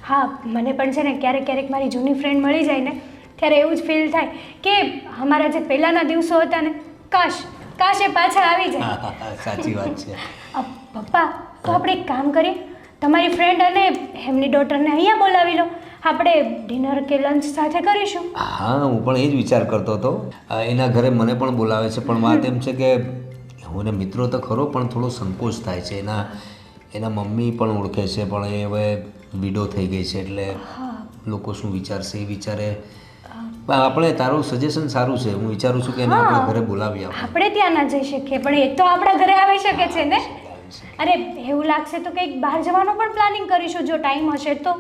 હા મને પણ છે ને ક્યારેક ક્યારેક મારી જૂની ફ્રેન્ડ મળી જાય ને ત્યારે એવું જ ફીલ થાય કે અમારા જે પહેલાંના દિવસો હતા ને કાશ એ પાછા આવી જાય. સાચી વાત છે. પપ્પા તો આપણે એક કામ કરીએ, તમારી ફ્રેન્ડ અને એમની ડોટરને અહીંયા બોલાવી લો, આપણે ડિનર કે લંચ સાથે કરીશું. હા હું પણ એ જ વિચાર કરતો હતો. એના ઘરે મને પણ બોલાવે છે, પણ વાત એમ છે કે હું એને મિત્રો તો ખરો પણ થોડો સંકોચ થાય છે. એના મમ્મી પણ ઓળખે છે, પણ એ હવે વિડો થઈ ગઈ છે એટલે લોકો શું વિચારશે એ વિચારે. આપણે તારું સજેશન સારું છે. હું વિચારું છું કે એને આપણા ઘરે બોલાવી આપણે ત્યાં ના જઈ શકીએ પણ એ તો આપણા ઘરે આવી શકે છે ને. અરે એવું લાગશે તો કંઈક બહાર જવાનું પણ પ્લાનિંગ કરીશું જો ટાઈમ હશે તો.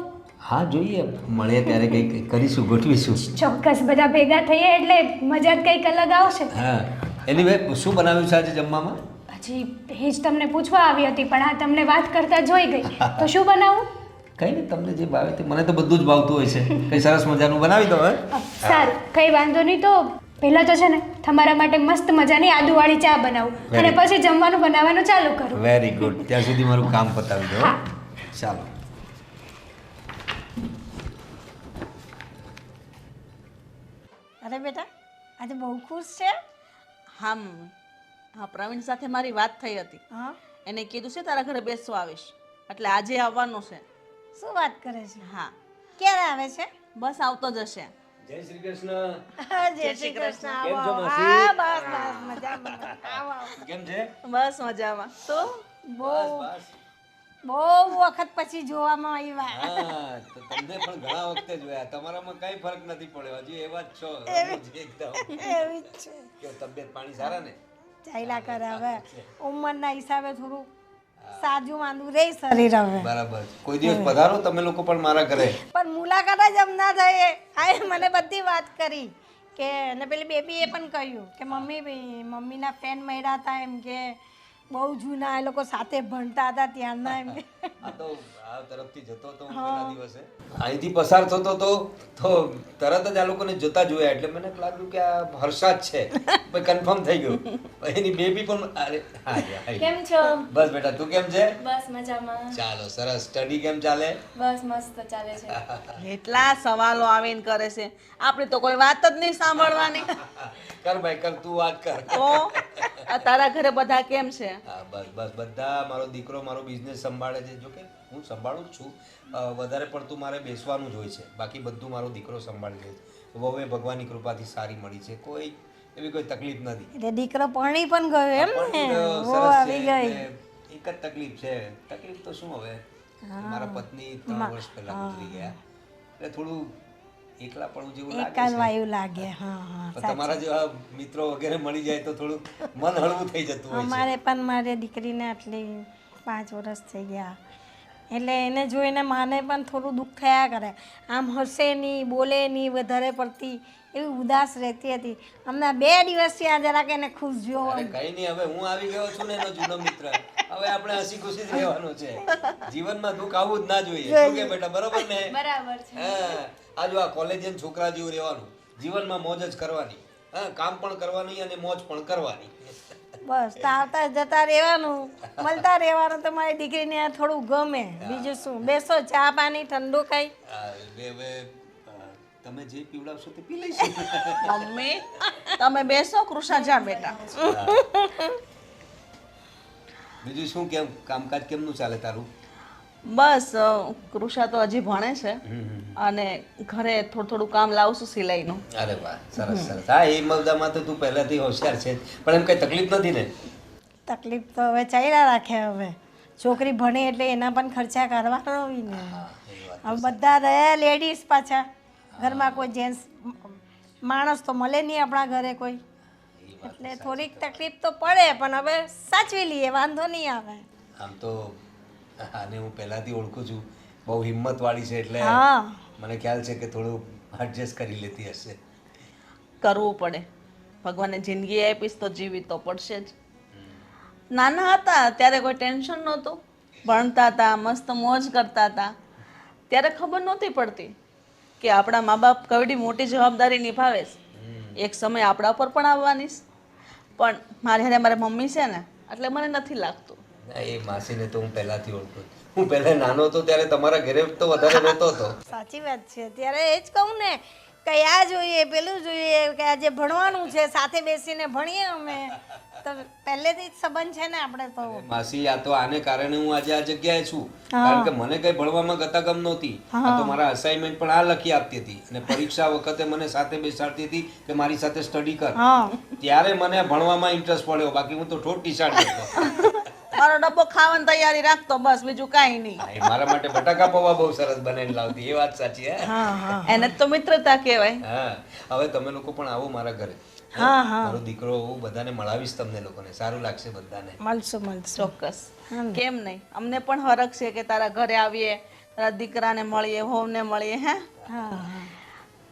હા જોઈએ, મળીએ ત્યારે કંઈક કરીશું, ગોઠવીશું. ચોક્કસ બધા ભેગા થઈએ એટલે મજા જ કંઈક અલગ આવશે. હા એની વે શું બનાવ્યું છે આજે જમવામાં? હજી એ જ તમને પૂછવા આવી હતી પણ આ તમને વાત કરતા જોઈ ગઈ. તો શું બનાવું? કંઈ નહીં, તમને જે ભાવે તે. મને તો બધું જ ભાવતું હોય છે. કંઈ સરસ મજાનું બનાવી દો. સારું કંઈ વાંધો નહીં. તો પહેલાં તો છે ને તમારા માટે મસ્ત મજાની આદુવાળી ચા બનાવું અને પછી જમવાનું બનાવવાનું ચાલુ કરું. Very good. ત્યાં સુધી મારું કામ પતાવી દો. ચાલો. અરે બેટા આજે બહુ ખુશ છે. હા પ્રવીણ સાથે મારી વાત થઈ હતી. હા એને કીધું છે તારા ઘરે બેસવા આવીશ એટલે આજે આવવાનો છે. શું વાત કરે છે? હા ક્યારે આવે છે? બસ આવતો જ હશે. જય શ્રી કૃષ્ણ. જય શ્રી કૃષ્ણ. કેમ છો આવો. માસી? હા બસ મજામાં. આવો આવો. કેમ છે? બસ મજામાં. તો બહુ વખત પછી જોવામાં આવ્યા. હા તો તમને પણ ઘણા વખતે જોયા. તમારામાં કઈ ફરક નથી પડ્યો. હજી એવા જ છો. એકદમ એવી જ છે. કે તબિયત પાણી સારા ને? ચાલ્યા કરે હવે ઉંમરના હિસાબે થોડું સાજું માંદું રહે શરીર હવે. બરાબર. કોઈ દિવસ પધારો તમે લોકો પણ મારા ઘરે. પણ મુલાકાત જ એમ ના થઈ. આ મને બધી વાત કરી કે અને પેલી બેબીએ પણ કહ્યું કે મમ્મીના ફ્રેન્ડ મળ્યા હતા એમ કે બહુ જૂના એ લોકો સાથે ભણતા હતા ત્યારના એમ. આ તો આ તરફથી જતો હતો હું પેલા દિવસે અહીંથી પસાર થતો તો તરત જ આ લોકોને જતા જોયા એટલે મને લાગ્યું કે આ હર્ષાદ છે પછી કન્ફર્મ થઈ ગયું એની બેબી પણ અરે હા કેમ છો? બસ બેટા તું કેમ છે? બસ મજામાં. ચાલો સરસ સ્ટડી કેમ ચાલે? બસ મસ્ત ચાલે છે. એટલા સવાલો આવીને કરે છે આપણે તો કોઈ વાત જ નહીં સાંભળવાની. કર ભાઈ કર તું વાત કર તો આ તારા ઘરે બધા કેમ છે? હા બસ બસ બધા મારો દીકરો મારો બિઝનેસ સંભાળે છે જો કે હું સંભાળું જ છું વધારે પડતું મારે બેસવાનું જ હોય છે બાકી બધું મારો દીકરો સંભાળી લે છે વહુએ ભગવાનની કૃપાથી સારી મળી છે કોઈ એવી કોઈ તકલીફ નથી એટલે દીકરો પરણી પણ ગયો એમ ને પણ ઓ સરસ આવી છે ગઈ. એટલે એક જ તકલીફ છે તકલીફ તો શું હવે મારા પત્ની 3 વર્ષ પહેલા ગુજરી ગયા એટલે થોડું એકલા પણ જેવું લાગે એકાદ છે વાયુ લાગે. હા હા પણ તમારા જેવા મિત્રો વગેરે મળી જાય તો થોડું મન હળવું થઈ જતું હોય છે અમારે પણ મારી દીકરીને આટલી 5 વર્ષ થઈ ગયા એટલે એને જોઈને માને પણ થોડું દુઃખ થયા કરે આમ હસે નહીં બોલે નહીં વધારે પડતી એવી ઉદાસ રહેતી હતી હમણાં 2 દિવસથી આ જરાક એને ખુશ જોવો અરે કઈ નહીં હવે હું આવી ગયો છું ને એનો જૂનો મિત્ર હવે આપણે હસી ખુશી જ રહેવાનું છે જીવનમાં દુઃખ આવવું જ ના જોઈએ શું કે બેટા બરોબર ને બરાબર છે. હા આ જો આ કોલેજિયન છોકરા જેવું રહેવાનું જીવનમાં મોજ જ કરવાની હા કામ પણ કરવાની અને મોજ પણ કરવાની બસ તો આવતા જતા રહેવાનું મળતા રહેવાનું તો મારી દીકરીને આ થોડું ગમે બીજું શું બેસો ચા પાણી ઠંડુ ખાઈ હા, હવે તમે જે પીવડાવશો તે પી લઈશું મમ્મી તમે બેસો કૃષા જા બેટા. બીજું શું કેમ કામકાજ કેમનું ચાલે તારું બસ કૃષા તો હજી ભણે છે અને ઘરે થોડું થોડું કામ લાવશું સિલાઈનું. અરે વાહ સરસ સરસ હા એ મવદામાં તો તું પહેલાથી હોશિયાર છે પણ એમ કઈ તકલીફ નથી ને તકલીફ તો હવે ચાલ્યા રાખે હવે છોકરી ભણે એટલે એના પણ ખર્ચા કરવાનો હોય ને હવે બધા રહ્યા લેડીઝ પાછા ઘરમાં કોઈ જેન્ટ્સ માણસ તો મળે નહીં આપણા ઘરે કોઈ એટલે થોડીક તકલીફ તો પડે પણ હવે સાચવી લઈએ વાંધો નહીં આવે. આમ તો આને હું પહેલાથી ઓળખું છું બહુ હિંમતવાળી છે એટલે હા મને ખ્યાલ છે કે થોડું એડજસ્ટ કરી લેતી હશે કરવું પડે ભગવાને જિંદગી આપીશ તો જીવી તો પડશે જ. નાના હતા ત્યારે કોઈ ટેન્શન નહોતું ભણતા હતા મસ્ત મોજ કરતા હતા ત્યારે ખબર નહોતી પડતી કે આપણા મા બાપ કવડી મોટી જવાબદારી નિભાવે છે એક સમય આપણા પર પણ આવવાની છે. પણ મારી હારે મારી મમ્મી છે ને એટલે મને નથી લાગતું. ના, એ માસીને તો હું પહેલાથી ઓળખું છું. હું પહેલા નાનો હતો ત્યારે તમારા ઘરે તો વધારે રહેતો હતો સાચી વાત છે ત્યારે એ જ કહું ને કે આ જોઈએ પેલું જોઈએ કે આજે ભણવાનું છે સાથે બેસીને ભણીએ અમે તો પહેલેથી જ સંબંધ છે ને આપણે તો માસી આ તો આને કારણે હું આજે આ જગ્યાએ છું કારણ કે મને કઈ ભણવામાં ગતાગમ નહોતી આ તો મારા અસાઇનમેન્ટ પણ આ લખી આપતી હતી અને પરીક્ષા વખતે મને સાથે બેસાડતી હતી કે મારી સાથે સ્ટડી કર હા ત્યારે મને ભણવામાં ઇન્ટરેસ્ટ પડ્યો બાકી હું તો ઠોઠ ટીસાડ હતો મારો ડબ્બો ખાવાની તૈયારી રાખતો બસ બીજું કાંઈ નહીં. હા, એ મારા માટે બટાકા પૌવા બહુ સરસ બનાવીને લાવતી એ વાત સાચી હે એને જ તો મિત્રતા કહેવાય. હા હવે તમે લોકો પણ આવો મારા ઘરે હા હા મારો દીકરો હું બધાને મળાવીશ તમને લોકોને સારું લાગશે બધાને મળશું મળશું ચોક્કસ કેમ નહીં અમને પણ હરખ છે કે તારા ઘરે આવીએ તારા દીકરાને મળીએ વહુને મળીએ હે. હા હા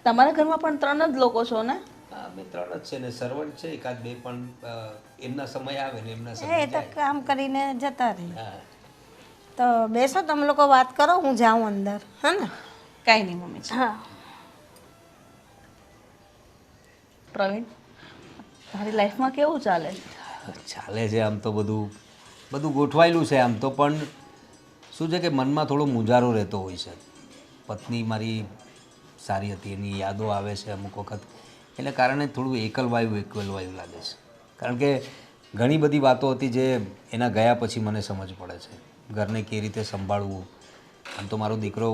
તમારા ઘરમાં પણ 3 જ લોકો છો ને? હા અમે 3 જ છે ને સર્વન્ટ છે એકાદ બે પણ એમના સમય આવે ને એમના એ સમય તો જાય કામ કરીને જતા રહી હા તો બેસો તમે લોકો વાત કરો હું જાઉં અંદર હા ને કાંઈ નહીં મમ્મી. હા પ્રવીણ તારી લાઈફમાં કેવું ચાલે? ચાલે છે આમ તો બધું ગોઠવાયેલું છે આમ તો પણ શું છે કે મનમાં થોડો મૂંઝારો રહેતો હોય છે પત્ની મારી સારી હતી એની યાદો આવે છે અમુક વખત એને કારણે થોડું એકલવાયું લાગે છે કારણ કે ઘણી બધી વાતો હતી જે એના ગયા પછી મને સમજ પડે છે ઘરને કેવી રીતે સંભાળવું આમ તો મારો દીકરો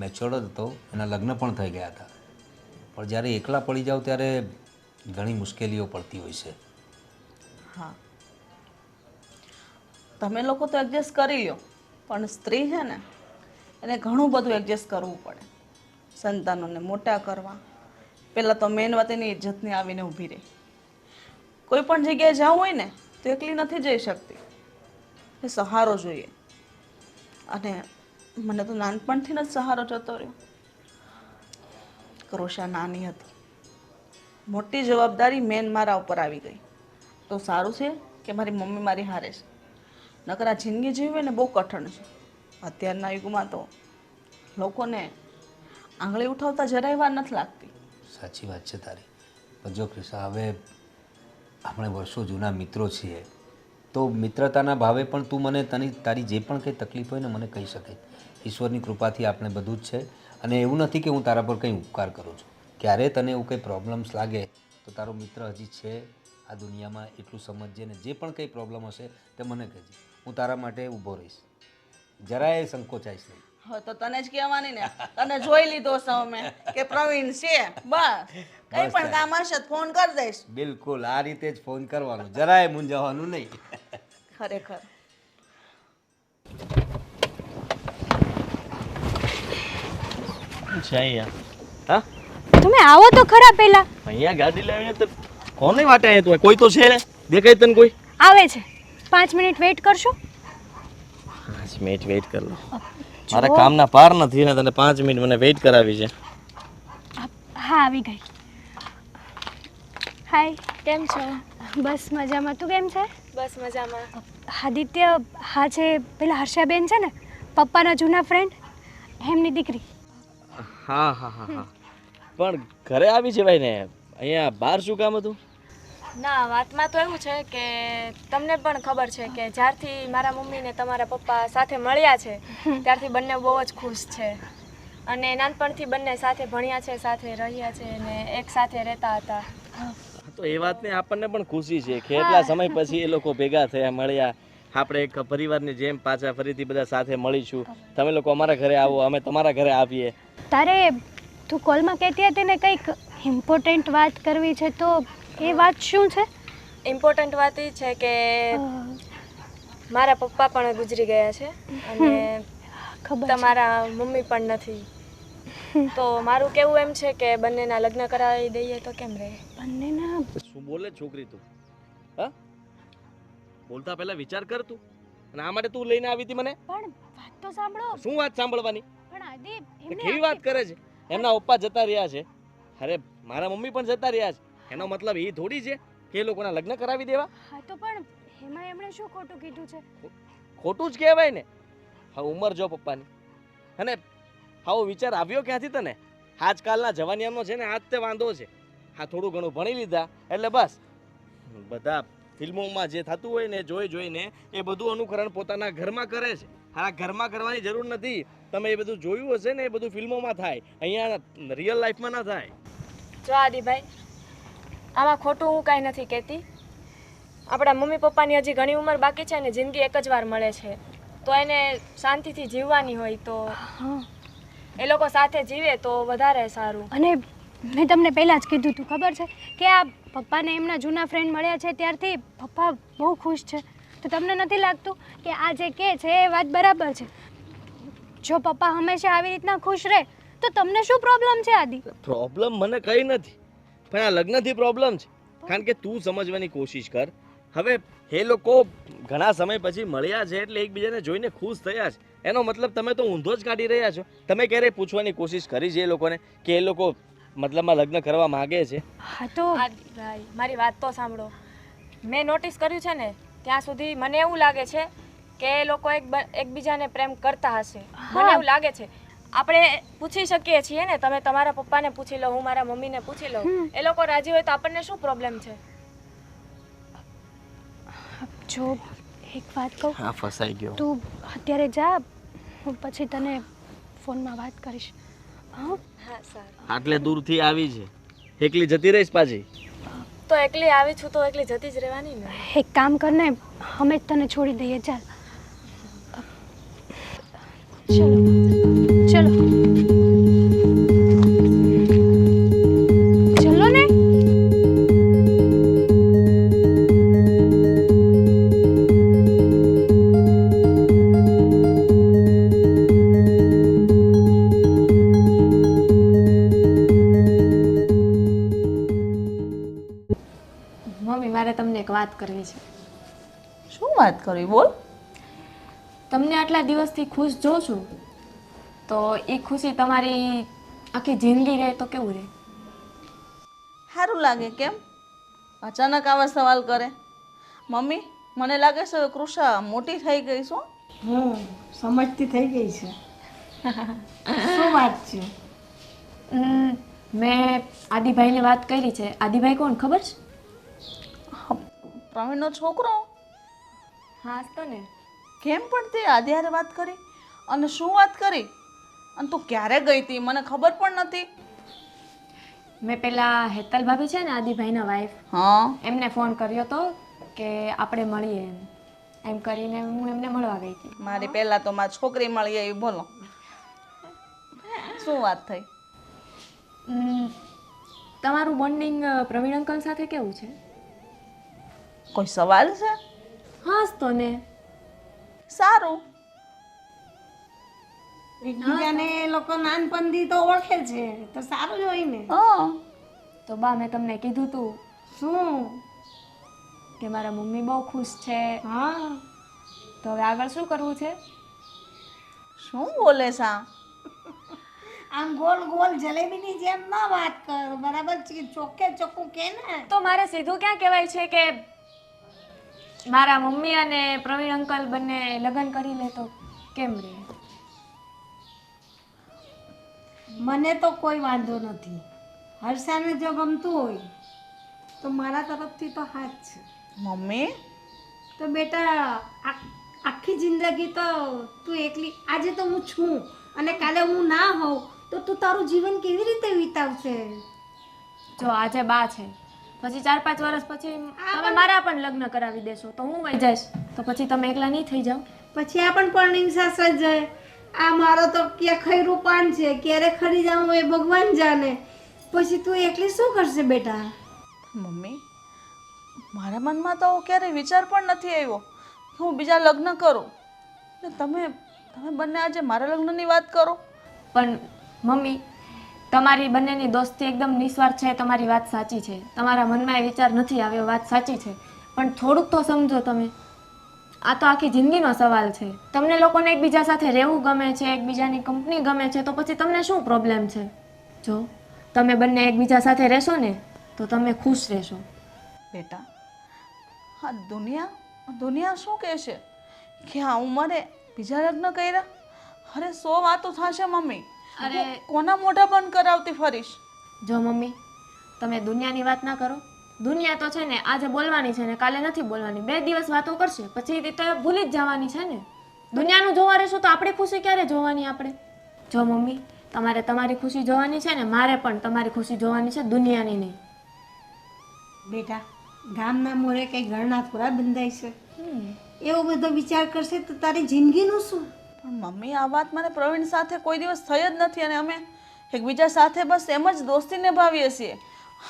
મેચ્યોર્ડ જ હતો એના લગ્ન પણ થઈ ગયા હતા પણ જ્યારે એકલા પડી જાવ ત્યારે ઘણી મુશ્કેલીઓ પડતી હોય છે હા તમે લોકો તો એડજસ્ટ કરી લો પણ સ્ત્રી છે ને એને ઘણું બધું એડજસ્ટ કરવું પડે સંતાનોને મોટા કરવા પહેલાં તો મેન વાત એની ઇજ્જતની આવીને ઊભી રહે. કોઈ પણ જગ્યાએ જવું હોય ને તો એકલી નથી જઈ શકતી એ સહારો જોઈએ અને મને તો નાનપણથી જ સહારો જતો રહ્યો. કૃષા નાની હતી મોટી જવાબદારી મેન મારા ઉપર આવી ગઈ તો સારું છે કે મારી મમ્મી મારી હારે છે નકર આ જિંદગી જીવવી ને બહુ કઠણ છે. અત્યારના યુગમાં તો લોકોને આંગળી ઉઠાવતા જરાય વાર નથી લાગતી. સાચી વાત છે તારી. પણ જો ક્રિશા, હવે આપણે વર્ષો જૂના મિત્રો છીએ, તો મિત્રતાના ભાવે પણ તું મને તારી જે પણ કંઈ તકલીફ હોય ને મને કહી શકે. ઈશ્વરની કૃપાથી આપણે બધું જ છે. અને એવું નથી કે હું તારા પર કંઈ ઉપકાર કરું છું. ક્યારે તને એવું કંઈ પ્રોબ્લેમ્સ લાગે તો તારો મિત્ર હજી છે આ દુનિયામાં, એટલું સમજજે. ને જે પણ કંઈ પ્રોબ્લેમ હશે તે મને કહેજે, હું તારા માટે ઊભો રહીશ, જરાય સંકોચાઈશ નહીં. હવે તો તને જ કહેવાની ને, તને જોઈ લીધો છે અમે કે પ્રવીણ છે, બસ કઈ પણ કામ હશે તો ફોન કરી દઈશ. બિલકુલ આ રીતે જ ફોન કરવાનો, જરાય મૂંઝાવાનું નહીં. ખરેખર છે અહીંયા. હા, તમે આવો તો ખરા પહેલા. અહીંયા ગાડી લાવીને તો કોને વાટે આવ્યો તું? કોઈ તો છે ને? દેખાય તને કોઈ? આવે છે, 5 મિનિટ વેઇટ કરશો? 5 મિનિટ વેઇટ કર લો. મારા કામના પાર નથી ને તને 5 મિનિટ મને વેઇટ કરાવી છે. હા, આવી ગઈ. હાય, કેમ છો? બસ મજામાં. તું કેમ છે? બસ મજામાં. આદિત્ય, હા છે પેલા હર્ષાબેન છે ને, પપ્પાના જૂના ફ્રેન્ડ, એમની દીકરી. હા હા હા હા, પણ ઘરે આવી છે ભાઈ ને, અહીંયા બહાર શું કામ હતું? ના, વાતમાં તો એવું છે કે તમને પણ ખબર છે કે જ્યારથી મારા મમ્મી ને તમારા પપ્પા સાથે મળ્યા છે ત્યારથી બંને બહુ જ ખુશ છે. અને નાનપણથી બંને સાથે ભણ્યા છે, સાથે રહ્યા છે ને એક સાથે રહેતા હતા. તો એ વાતને આપણને પણ ખુશી છે કે એટલા સમય પછી એ લોકો ભેગા થયા, મળ્યા. આપણે એક પરિવારની જેમ પાછા ફરીથી બધા સાથે મળીશું. તમે લોકો અમારા ઘરે આવો, અમે તમારા ઘરે આવીએ. તારે તું કોલમાં કહેતી હતી ને કંઈક ઇમ્પોર્ટન્ટ વાત કરવી છે, તો એ વાત શું છે? ઇમ્પોર્ટન્ટ વાત એ છે કે મારા પપ્પા પણ ગુજરી ગયા છે અને ખબર છે. તમારા મમ્મી પણ નથી. તો મારું કેવું એમ છે કે બંનેના લગ્ન કરાવી દઈએ તો કેમ રહે? બંનેના શું બોલે છોકરી તું? હા, બોલતા પહેલા વિચાર કર તું. અને આ માટે તું લઈને આવી હતી મને? પણ વાત તો સાંભળો. શું વાત સાંભળવાની? પણ આદિ, એ કેવી વાત કરે છે? એમના પપ્પા જતા રહ્યા છે, અરે મારા મમ્મી પણ જતા રહ્યા છે. એનો મતલબ એ થોડી છે કે એ લોકોના લગ્ન કરાવી દેવા? હા, તો પણ એમાં એમણે શું ખોટું કીધું છે? ખોટું જ કહેવાય ને. હવે ઉંમર જો પપ્પાની, અને આવો વિચાર આવ્યો ક્યાંથી તને? આજકાલના જવાનિયાનો છે ને આજ તે વાંધો છે. હા, થોડું ઘણું ભણી લીધા એટલે બસ બધા ફિલ્મોમાં જે થતું હોય ને જોઈને એ બધું અનુકરણ પોતાના ઘરમાં કરે છે. હા, ઘરમાં કરવાની જરૂર નથી. તમે એ બધું જોયું હશે ને, એ બધું ફિલ્મોમાં થાય, અહીંયા રિયલ લાઈફમાં ના થાય. જો આદિભાઈ, આમાં ખોટું હું કાંઈ નથી કહેતી. આપણા મમ્મી પપ્પાની હજી ઘણી ઉંમર બાકી છે ને જિંદગી એક જ વાર મળે છે, તો એને શાંતિથી જીવવાની હોય તો એ લોકો સાથે જીવે તો વધારે સારું. અને મેં તમને પહેલાં જ કીધું હતું, ખબર છે કે આ પપ્પાને એમના જૂના ફ્રેન્ડ મળ્યા છે ત્યારથી પપ્પા બહુ ખુશ છે. તો તમને નથી લાગતું કે આ જે કહે છે એ વાત બરાબર છે? જો પપ્પા હંમેશા આવી રીતના ખુશ રહે તો તમને શું પ્રોબ્લેમ છે આદિ? પ્રોબ્લેમ મને કંઈ નથી, પણ આ લગ્નથી પ્રોબ્લેમ છે. કારણ કે તું સમજવાની કોશિશ કર. હવે એ લોકો ઘણા સમય પછી મળ્યા છે એટલે એકબીજાને જોઈને ખુશ થયા છે. એનો મતલબ તમે તો ઊંધો જ કાઢી રહ્યા છો. તમે ક્યારેય પૂછવાની કોશિશ કરી છે એ લોકોને કે એ લોકો મતલબમાં લગ્ન કરવા માંગે છે? હા, તો આદિભાઈ, મારી વાત તો સાંભળો. મેં નોટિસ કર્યું છે ને ત્યાં સુધી મને એવું લાગે છે કે એ લોકો એકબીજાને પ્રેમ કરતા હશે. મને એવું લાગે છે. આપણે પૂછી શકીએ છીએ ને, તમે તમારા પપ્પાને પૂછી લો, હું મારા મમ્મીને પૂછી લઉં. એ લોકો રાજી હોય તો આપણને શું પ્રોબ્લેમ છે? જો એક વાત કહું, હા, ફસાઈ ગયો. તું અત્યારે જા, હું પછી તને ફોનમાં વાત કરીશ. હા, હા સારું. આટલે દૂરથી આવી છે, એકલી જતી રહીશ પાછી? તો એકલી આવી છું તો એકલી જતી જ રહેવાની ને. એક કામ કરને, અમે જ તને છોડી દઈએ. ચાલ, ચલો ચલો ચલો ને. મમ્મી, મારે તમને એક વાત કરવી છે. શું વાત કરવી? બોલ. તમને આટલા દિવસથી ખુશ જોઉં છું તો એ ખુશી તમારી આખી જિંદગી રહે તો કેવું રહે? સારું લાગે. કેમ અચાનક આવા સવાલ કરે? મમ્મી, મને લાગે છે કૃષા મોટી થઈ ગઈ છો. સમજતી થઈ ગઈ છે. શું વાત છે? મેં આદિભાઈને વાત કરી છે. આદિભાઈ કોણ ખબર છે? પ્રવીણનો છોકરો. હા તો ને. કેમ પણ તે આદ્યારે વાત કરી અને શું વાત કરી અને તું ક્યારે ગઈ હતી મને ખબર પણ નથી. મેં પેલા હેતલ ભાભી છે ને આદિભાઈના વાઈફ, હા એમને ફોન કર્યો તો કે આપણે મળીએ એમ કરીને હું એમને મળવા ગઈ હતી. મારી પહેલા તો મારી છોકરી મળી આવી. બોલો શું વાત થઈ? તમારું બોન્ડિંગ પ્રવીણ અંકલ સાથે કેવું છે? કોઈ સવાલ છે? હા તો ને. સારું. એકબીજાને એ લોકો નાનપણથી તો ઓળખે છે તો સારું જ હોય ને. હા તો બા મેં તમને કીધું તું શું? કે મારા મમ્મી બહુ ખુશ છે. હા, તો હવે આગળ શું કરવું છે? શું બોલે છે આ? આમ ગોલ ગોલ જલેબીની જેમ ના વાત કર, બરાબર છે? ચોખ્ખે ચોખ્ખું કે ને. તો મારે સીધું ક્યાં કહેવાય છે કે મારા મમ્મી અને પ્રવીણ અંકલ બંને લગ્ન કરી લે તો કેમ રહે? મને તો કોઈ વાંધો નથી. હર્ષાને જો ગમતું હોય તો મારા તરફથી તો હાથ છે. મમ્મી તો બેટા આખી જિંદગી તો તું એકલી, આજે તો હું છું અને કાલે હું ના હોઉં તો તું તારું જીવન કેવી રીતે વિતાવશે? જો આજે બા છે, પછી 4-5 વર્ષ પછી તમે મારા પણ લગ્ન કરાવી દેશો તો હું વહી જઈશ, તો પછી તમે એકલા નહીં થઈ જાઓ. પછી આ પણ પરણીને સાસરા જાય. આ મારો તો ક્યાં ખૈરું પાન છે, ક્યારે ખરી જાઉં એ ભગવાન જાણે. પછી તું એકલી શું કરશે બેટા? મમ્મી મારા મનમાં તો ક્યારેય વિચાર પણ નથી આવ્યો કે હું બીજા લગ્ન કરું ને તમે બંને આજે મારા લગ્નની વાત કરો. પણ મમ્મી તમારી બંનેની દોસ્તી એકદમ નિસ્વાર્થ છે, તમારી વાત સાચી છે, તમારા મનમાં એ વિચાર નથી આવ્યો, વાત સાચી છે, પણ થોડુંક તો સમજો તમે. આ તો આખી જિંદગીનો સવાલ છે. તમને લોકોને એકબીજા સાથે રહેવું ગમે છે, એકબીજાની કંપની ગમે છે, તો પછી તમને શું પ્રોબ્લેમ છે? જો તમે બંને એકબીજા સાથે રહેશો ને તો તમે ખુશ રહેશો. બેટા હા દુનિયા શું કહેશે કે આ ઉંમરે બીજા લગ્ન કર્યા? અરે 100 વાતો થશે મમ્મી. અરે હું કોના મોઢા બંધ કરાવતી ફરીશ? જો મમ્મી તમે દુનિયાની વાત ના કરો. દુનિયા તો છે ને આજે બોલવાની છે ને કાલે નથી બોલવાની. 2 દિવસ વાતો કરશે પછી તો ભૂલી જ જવાની છે ને. દુનિયાનું જોવા રહેશું તો આપણી ખુશી ક્યારે જોવાની આપણે? જો મમ્મી તમારે તમારી ખુશી જોવાની છે ને મારે પણ તમારી ખુશી જોવાની છે, દુનિયાની નહીં. બેટા ગામના મોરે કંઈ ઘરના થોડા બંધાય છે. એવો બધો વિચાર કરશે તો તારી જિંદગીનું શું? પણ મમ્મી આ વાત મને પ્રવીણ સાથે કોઈ દિવસ થઈ જ નથી અને અમે એકબીજા સાથે બસ એમ જ દોસ્તી નિભાવીએ છીએ.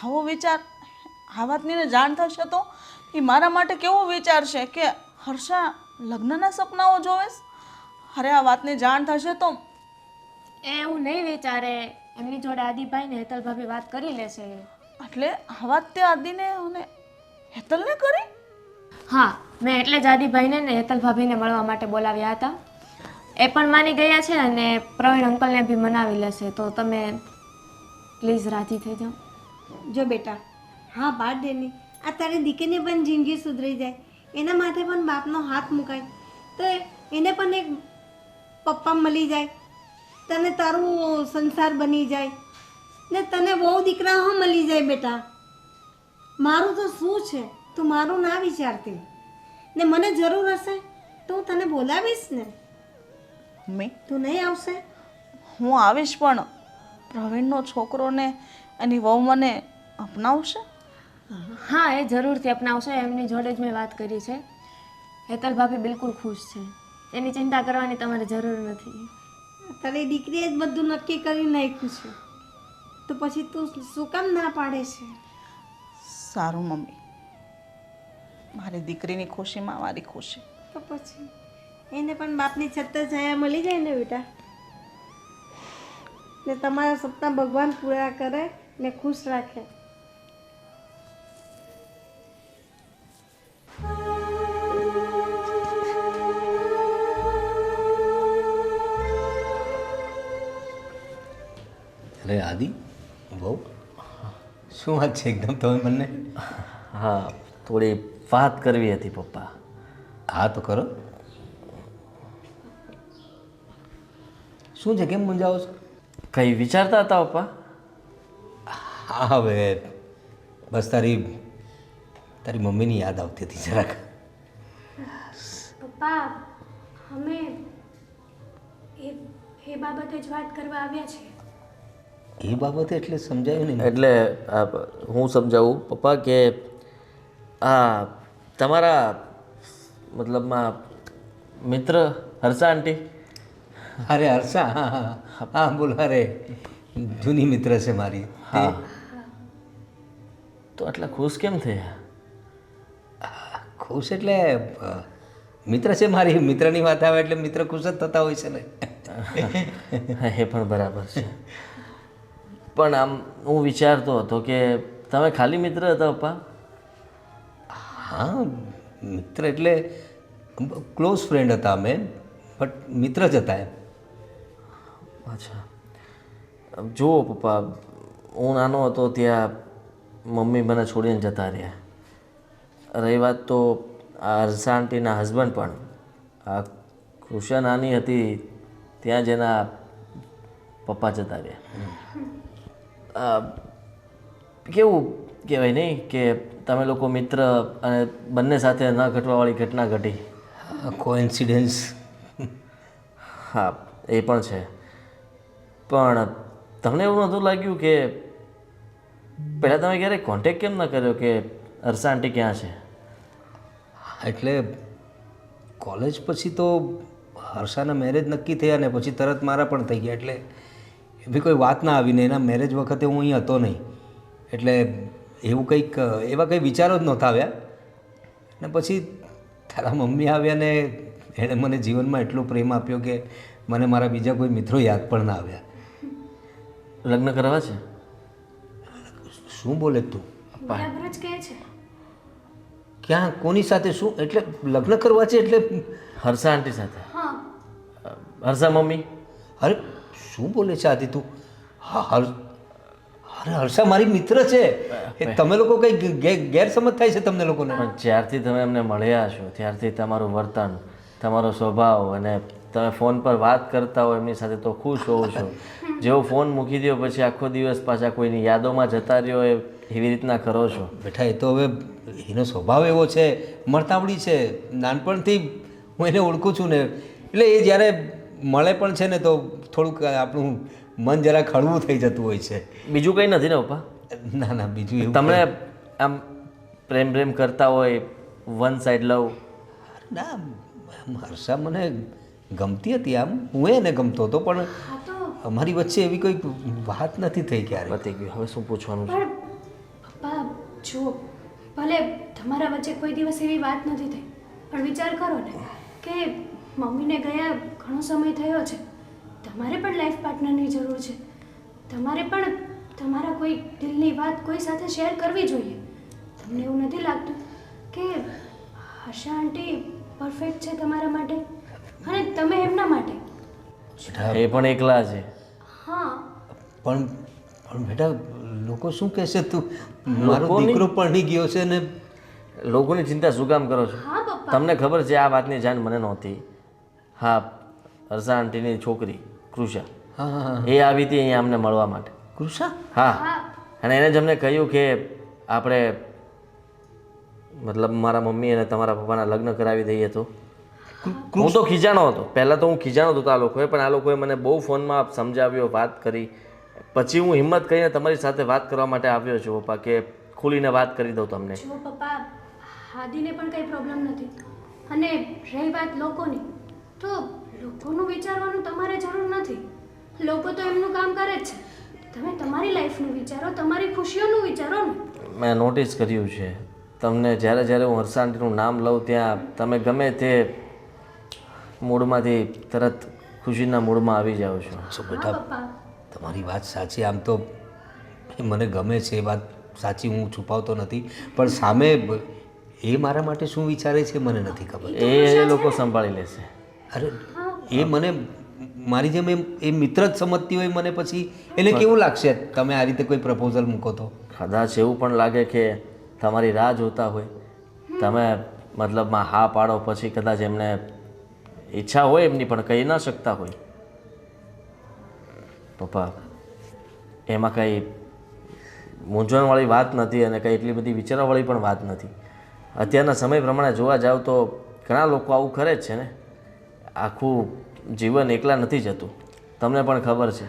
આવો વિચાર આ વાતની જાણ થશે તો એ મારા માટે કેવો વિચારશે કે હર્ષા લગ્નના સપનાઓ જોવેશ? અરે આ વાતની જાણ થશે તો એવું નહીં વિચારે. એમની જોડે આદિભાઈ ને હેતલ ભાભી વાત કરી લેશે. એટલે આ વાત તે આદિને અને હેતલને કરી? હા મેં એટલે જ આદિભાઈને ને હેતલ ભાભીને મળવા માટે બોલાવ્યા હતા. એ પણ માની ગયા છે અને પ્રવીણ અંકલને બી મનાવી લેશે. તો તમે પ્લીઝ રાજી થઈ જાઓ. જો બેટા હા બાદ દેની, આ તારી દીકરીની પણ જિંદગી સુધરી જાય, એના માટે પણ બાપનો હાથ મુકાય તો એને પણ એક પપ્પા મળી જાય, તને તારું સંસાર બની જાય ને તને બહુ દીકરાઓ મળી જાય. બેટા મારું તો શું છે, તું મારું ના વિચારતી ને મને જરૂર હશે તો હું તને બોલાવીશ ને. મમ્મી તું નહીં આવશે? હું આવીશ પણ પ્રવીણનો છોકરો ને એની વહુ મને અપનાવશે? હા એ જરૂરથી અપનાવશે. એમની જોડે જ મેં વાત કરી છે. હેતલ ભાભી બિલકુલ ખુશ છે, એની ચિંતા કરવાની તમારે જરૂર નથી. તારી દીકરીએ જ બધું નક્કી કરી નાખ્યું છે તો પછી તું શું કામ ના પાડે છે? સારું મમ્મી, મારી દીકરીની ખુશીમાં મારી ખુશી. તો પછી એને પણ બાપની છત્તર છાયા મળી જાય ને બેટા. ને તમારા સપના ભગવાન પૂરા કરે ને ખુશ રાખે. અરે આદિ બહુ શું વાત છે એકદમ તમે બંને? હા થોડી વાત કરવી હતી પપ્પા. હા તો કરો. શું છે, કેમ મૂંઝાવો છો? કંઈ વિચારતા હતા પપ્પા? હા હવે બસ તારી મમ્મીની યાદ આવતી હતી જરાક. પપ્પા અમે એ બાબતે જ વાત કરવા આવ્યા છીએ. એ બાબતે એટલે સમજાયું નહીં. એટલે હું સમજાવું પપ્પા કે આ તમારા મતલબમાં મિત્ર હર્ષા આંટી. અરે હર્ષા, હા હા હા બોલ. અરે જૂની મિત્ર છે મારી. હા, તો આટલા ખુશ કેમ થયા? ખુશ એટલે મિત્ર છે મારી. મિત્રની વાત આવે એટલે મિત્ર ખુશ જ થતા હોય છે ને. એ પણ બરાબર છે. પણ આમ હું વિચારતો હતો કે તમે ખાલી મિત્ર હતા પપ્પા? હા, મિત્ર એટલે ક્લોઝ ફ્રેન્ડ હતા અમે, બટ મિત્ર જ હતા એમ. અચ્છા, જુઓ પપ્પા, હું નાનો હતો ત્યાં મમ્મી મને છોડીને જતા રહ્યા. રહી વાત તો આ હર્ષા આંટીના હસબન્ડ પણ, આ કૃષા નાની હતી ત્યાં જ એના પપ્પા જતા રહ્યા. કેવું કહેવાય નહીં કે તમે લોકો મિત્ર અને બંને સાથે ન ઘટવાવાળી ઘટના ઘટી. કોઇન્સિડન્સ. હા, એ પણ છે. પણ તમને એવું નહોતું લાગ્યું કે પહેલાં તમે ક્યારેય કોન્ટેક્ટ કેમ ન કર્યો કે હર્ષા આંટી ક્યાં છે? એટલે કોલેજ પછી તો હર્ષાના મેરેજ નક્કી થયા ને પછી તરત મારા પણ થઈ ગયા, એટલે એવી કોઈ વાત ના આવીને. એના મેરેજ વખતે હું અહીં હતો નહીં, એટલે એવું કંઈક એવા કંઈ વિચારો જ નહોતા આવ્યા. ને પછી તારા મમ્મી આવ્યા ને એણે મને જીવનમાં એટલો પ્રેમ આપ્યો કે મને મારા બીજા કોઈ મિત્રો યાદ પણ ના આવ્યા. લગ્ન કરવા છે? શું બોલે તું? બરાબર જ કહે છે. ક્યાં, કોની સાથે, શું? એટલે લગ્ન કરવા છે એટલે? હર્ષા આંટી સાથે. હા, હર્ષા મમ્મી? અરે શું બોલે છે આદિ તું? હા અરે હર્ષા મારી મિત્ર છે. એ તમે લોકો કંઈ ગેરસમજ થાય છે તમને લોકોને. પણ જ્યારથી તમે એમને મળ્યા છો ત્યારથી તમારું વર્તન, તમારો સ્વભાવ અને તમે ફોન પર વાત કરતા હો એમની સાથે તો ખુશ હોવ છો. જેવો ફોન મૂકી દો પછી આખો દિવસ પાછા કોઈની યાદોમાં જતા રહ્યો એવી રીતના કરો છો. બેઠા એ તો હવે એનો સ્વભાવ એવો છે, મળતાવડી છે. નાનપણથી હું એને ઓળખું છું ને, એટલે એ જ્યારે મળે પણ છે ને તો થોડુંક આપણું મન જરા હળવું થઈ જતું હોય છે. બીજું કંઈ નથી ને પપ્પા? ના ના, બીજું એવું તમને આમ પ્રેમ કરતા હોય, વન સાઈડ લવ? ના, હર્ષા મને ગમતી હતી, આમ હું એને ગમતો હતો, પણ હા તો અમારી વચ્ચે એવી કોઈ વાત નથી થઈ ક્યારે. પતી ગયું. હવે શું પૂછવાનું છે? પણ પપ્પા જો ભલે તમારા વચ્ચે કોઈ દિવસ એવી વાત નથી થઈ, પણ વિચાર કરો ને કે મમ્મીને ગયા ઘણો સમય થયો છે. તમારે પણ લાઈફ પાર્ટનરની જરૂર છે. તમારે પણ તમારા કોઈ દિલની વાત કોઈ સાથે શેર કરવી જોઈએ. તમને એવું નથી લાગતું કે હર્ષા આંટી પરફેક્ટ છે તમારા માટે અને તમે એમના માટે? બેટા, એ પણ એકલા છે. હા, પણ બેટા લોકો શું કહેશે? તું મારો લોકોની- દીકરો પરણી ગયો છે ને. લોકોની ચિંતા શું કામ કરો છો? હા પપ્પા. તમને ખબર છે આ વાતની જાણ મને નહોતી. હા, હર્ષા આંટીની છોકરી કૃષા, હા હા હા. એ આવી હતી અહીંયા અમને મળવા માટે. કૃષા? હા, હા, અને એને જ અમને કહ્યું કે આપણે મતલબ મારા મમ્મી અને તમારા પપ્પાના લગ્ન કરાવી દઈએ તો. હું તો ખીજાણો હતો. પહેલાં તો હું ખીજાણો હતો આ લોકોએ, પણ આ લોકોએ મને બહુ ફોનમાં સમજાવ્યો, વાત કરી. પછી હું હિંમત કરીને તમારી સાથે વાત કરવા માટે આવ્યો છું પપ્પા, કે ખુલીને વાત કરી દઉં તમને. જો પપ્પા, હાદીને પણ કંઈ પ્રોબ્લેમ નથી. અને રહી વાત લોકોની, તો લોકોનું વિચારવાનું તમારે જરૂર નથી. લોકો તો એમનું કામ કરે જ છે. તમે તમારી લાઈફનું વિચારો, તમારી ખુશીઓનું વિચારો ને. મેં નોટિસ કર્યું છે તમને જ્યારે જ્યારે હું હર્ષા આંટીનું નામ લઉં ત્યાં તમે ગમે તે મૂડમાંથી તરત ખુશીના મૂડમાં આવી જાઓ છો. સો હા બેટા, પપ્પા, તમારી વાત સાચી. આમ તો એ મને ગમે છે, એ વાત સાચી, હું છુપાવતો નથી. પણ સામે એ મારા માટે શું વિચારે છે મને નથી ખબર. એ લોકો સંભાળી લેશે. અરે એ મને મારી જેમ એ મિત્ર જ સમજતી હોય મને, પછી એને કેવું લાગશે તમે આ રીતે કોઈ પ્રપોઝલ મૂકો તો? કદાચ એવું પણ લાગે કે તમારી રાહ જોતા હોય, તમે મતલબમાં હા પાડો પછી કદાચ એમને ઈચ્છા હોય એમની પણ કહી ન શકતા હોય. પપ્પા એમાં કંઈ મૂંઝવણવાળી વાત નથી અને કંઈ એટલી બધી વિચારવાવાળી પણ વાત નથી. અત્યારના સમય પ્રમાણે જોવા જાવ તો ઘણા લોકો આવું કરે જ છે ને. આખું જીવન એકલા નથી જતું, તમને પણ ખબર છે.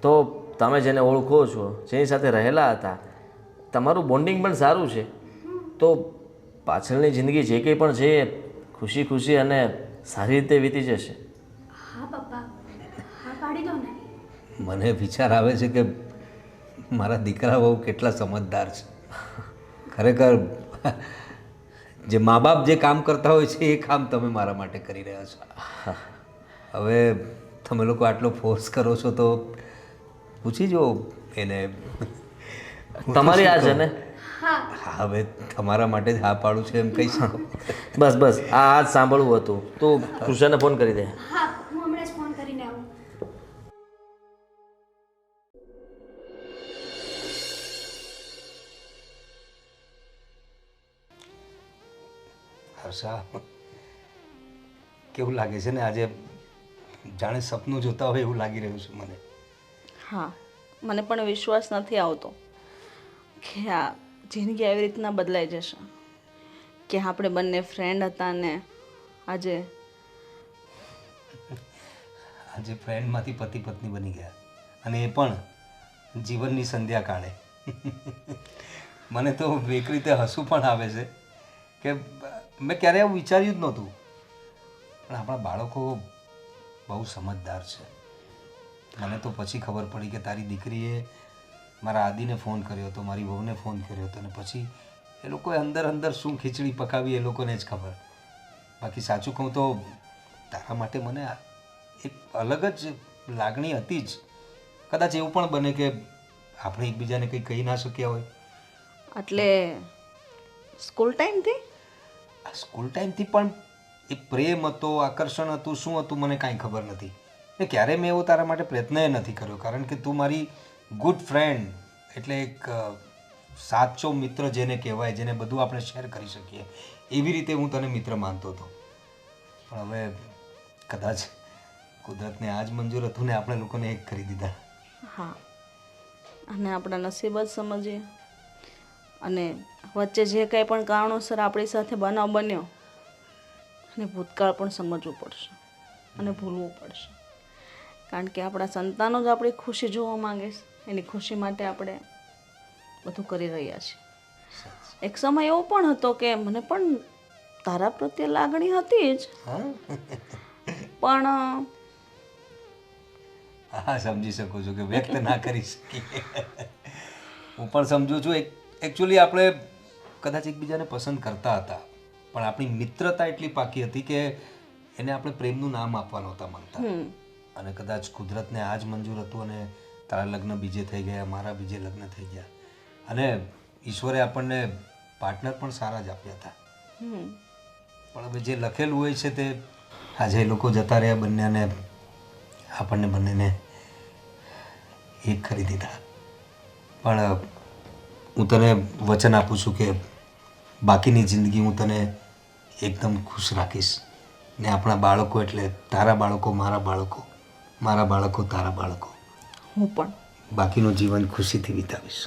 તો તમે જેને ઓળખો છો, જેની સાથે રહેલા હતા, તમારું બોન્ડિંગ પણ સારું છે, તો પાછળની જિંદગી જે કંઈ પણ છે એ ખુશી ખુશી અને સારી રીતે વીતી જશે. હા પપ્પા, હા પાડી દો ને. મને વિચાર આવે છે કે મારા દીકરા બહુ કેટલા સમજદાર છે. ખરેખર જે મા બાપ જે કામ કરતા હોય છે એ કામ તમે મારા માટે કરી રહ્યા છો. હવે તમે લોકો આટલો ફોર્સ કરો છો તો પૂછી જો એને. તમારી આ છે ને? હા, હવે તમારા માટે જ હા પાડું છે એમ કહી શકો. બસ બસ આ જ સાંભળવું હતું. તું કૃષ્ણને ફોન કરી દે. હા, હું હમણાં જ ફોન કરીને આવું. હર્ષા, કેવું લાગે છે ને આજે જાણે સપનું જોતા હોય એવું લાગી રહ્યું છે મને. હા, મને પણ વિશ્વાસ નથી આવતો કે આ જિંદગી આવી રીતના બદલાઈ જશે, કે આપણે બંને ફ્રેન્ડ હતા ને આજે ફ્રેન્ડમાંથી પતિ પત્ની બની ગયા, અને એ પણ જીવનની સંધ્યા કાળે. મને તો એક રીતે હસવું પણ આવે છે કે મેં ક્યારેય એવું વિચાર્યું જ નહોતું. પણ આપણા બાળકો બહુ સમજદાર છે. મને તો પછી ખબર પડી કે તારી દીકરીએ મારા આદિને ફોન કર્યો હતો, મારી વહુને ફોન કર્યો હતો, અને પછી એ લોકોએ અંદર અંદર શું ખીચડી પકાવી એ લોકોને જ ખબર. બાકી સાચું કહું તો તારા માટે મને એક અલગ જ લાગણી હતી જ. કદાચ એવું પણ બને કે આપણે એકબીજાને કંઈ કહી ના શક્યા હોય. એટલે સ્કૂલ ટાઈમથી? આ સ્કૂલ ટાઈમથી પણ એક પ્રેમ હતો, આકર્ષણ હતું, શું હતું મને કાંઈ ખબર નથી. એ ક્યારેય મેં એવો તારા માટે પ્રયત્ન નથી કર્યો, કારણ કે તું મારી ગુડ ફ્રેન્ડ, એટલે એક સાચો મિત્ર જેને કહેવાય, જેને બધું આપણે શેર કરી શકીએ, એવી રીતે હું તને મિત્ર માનતો હતો. પણ હવે કદાચ કુદરતને આ જ મંજૂર હતું ને આપણે લોકોને એક કરી દીધા. હા, અને આપણા નસીબ જ સમજીએ. અને વચ્ચે જે કંઈ પણ કારણોસર આપણી સાથે બનાવ બન્યો, અને ભૂતકાળ પણ સમજવું પડશે અને ભૂલવું પડશે. કારણ કે આપણા સંતાનો જ આપણી ખુશી જોવા માંગે છે, એની ખુશી માટે આપણે બધું કરી રહ્યા છીએ. એક સમય એવો પણ હતો કે મને પણ તારા પ્રત્યે લાગણી હતી જ, પણ હા, સમજી શકું છું કે વ્યક્ત ના કરી શકીએ. હું પણ સમજુ છું. એકચ્યુઅલી આપણે કદાચ એકબીજાને પસંદ કરતા હતા, પણ આપણી મિત્રતા એટલી પાકી હતી કે એને આપણે પ્રેમનું નામ આપવા નહોતા માંગતા. અને કદાચ કુદરતને આ જ મંજૂર હતું, અને તારા લગ્ન બીજે થઈ ગયા, મારા બીજે લગ્ન થઈ ગયા, અને ઈશ્વરે આપણને પાર્ટનર પણ સારા જ આપ્યા હતા. પણ હવે જે લખેલું હોય છે તે આજે એ લોકો જતા રહ્યા બંને, અને આપણને બંનેને એક કરી દીધા. પણ હું તને વચન આપું છું કે બાકીની જિંદગી હું તને એકદમ ખુશ રાખીશ, ને આપણા બાળકો એટલે તારા બાળકો મારા બાળકો, મારા બાળકો તારા બાળકો, હું પણ બાકીનું જીવન ખુશીથી વિતાવીશ.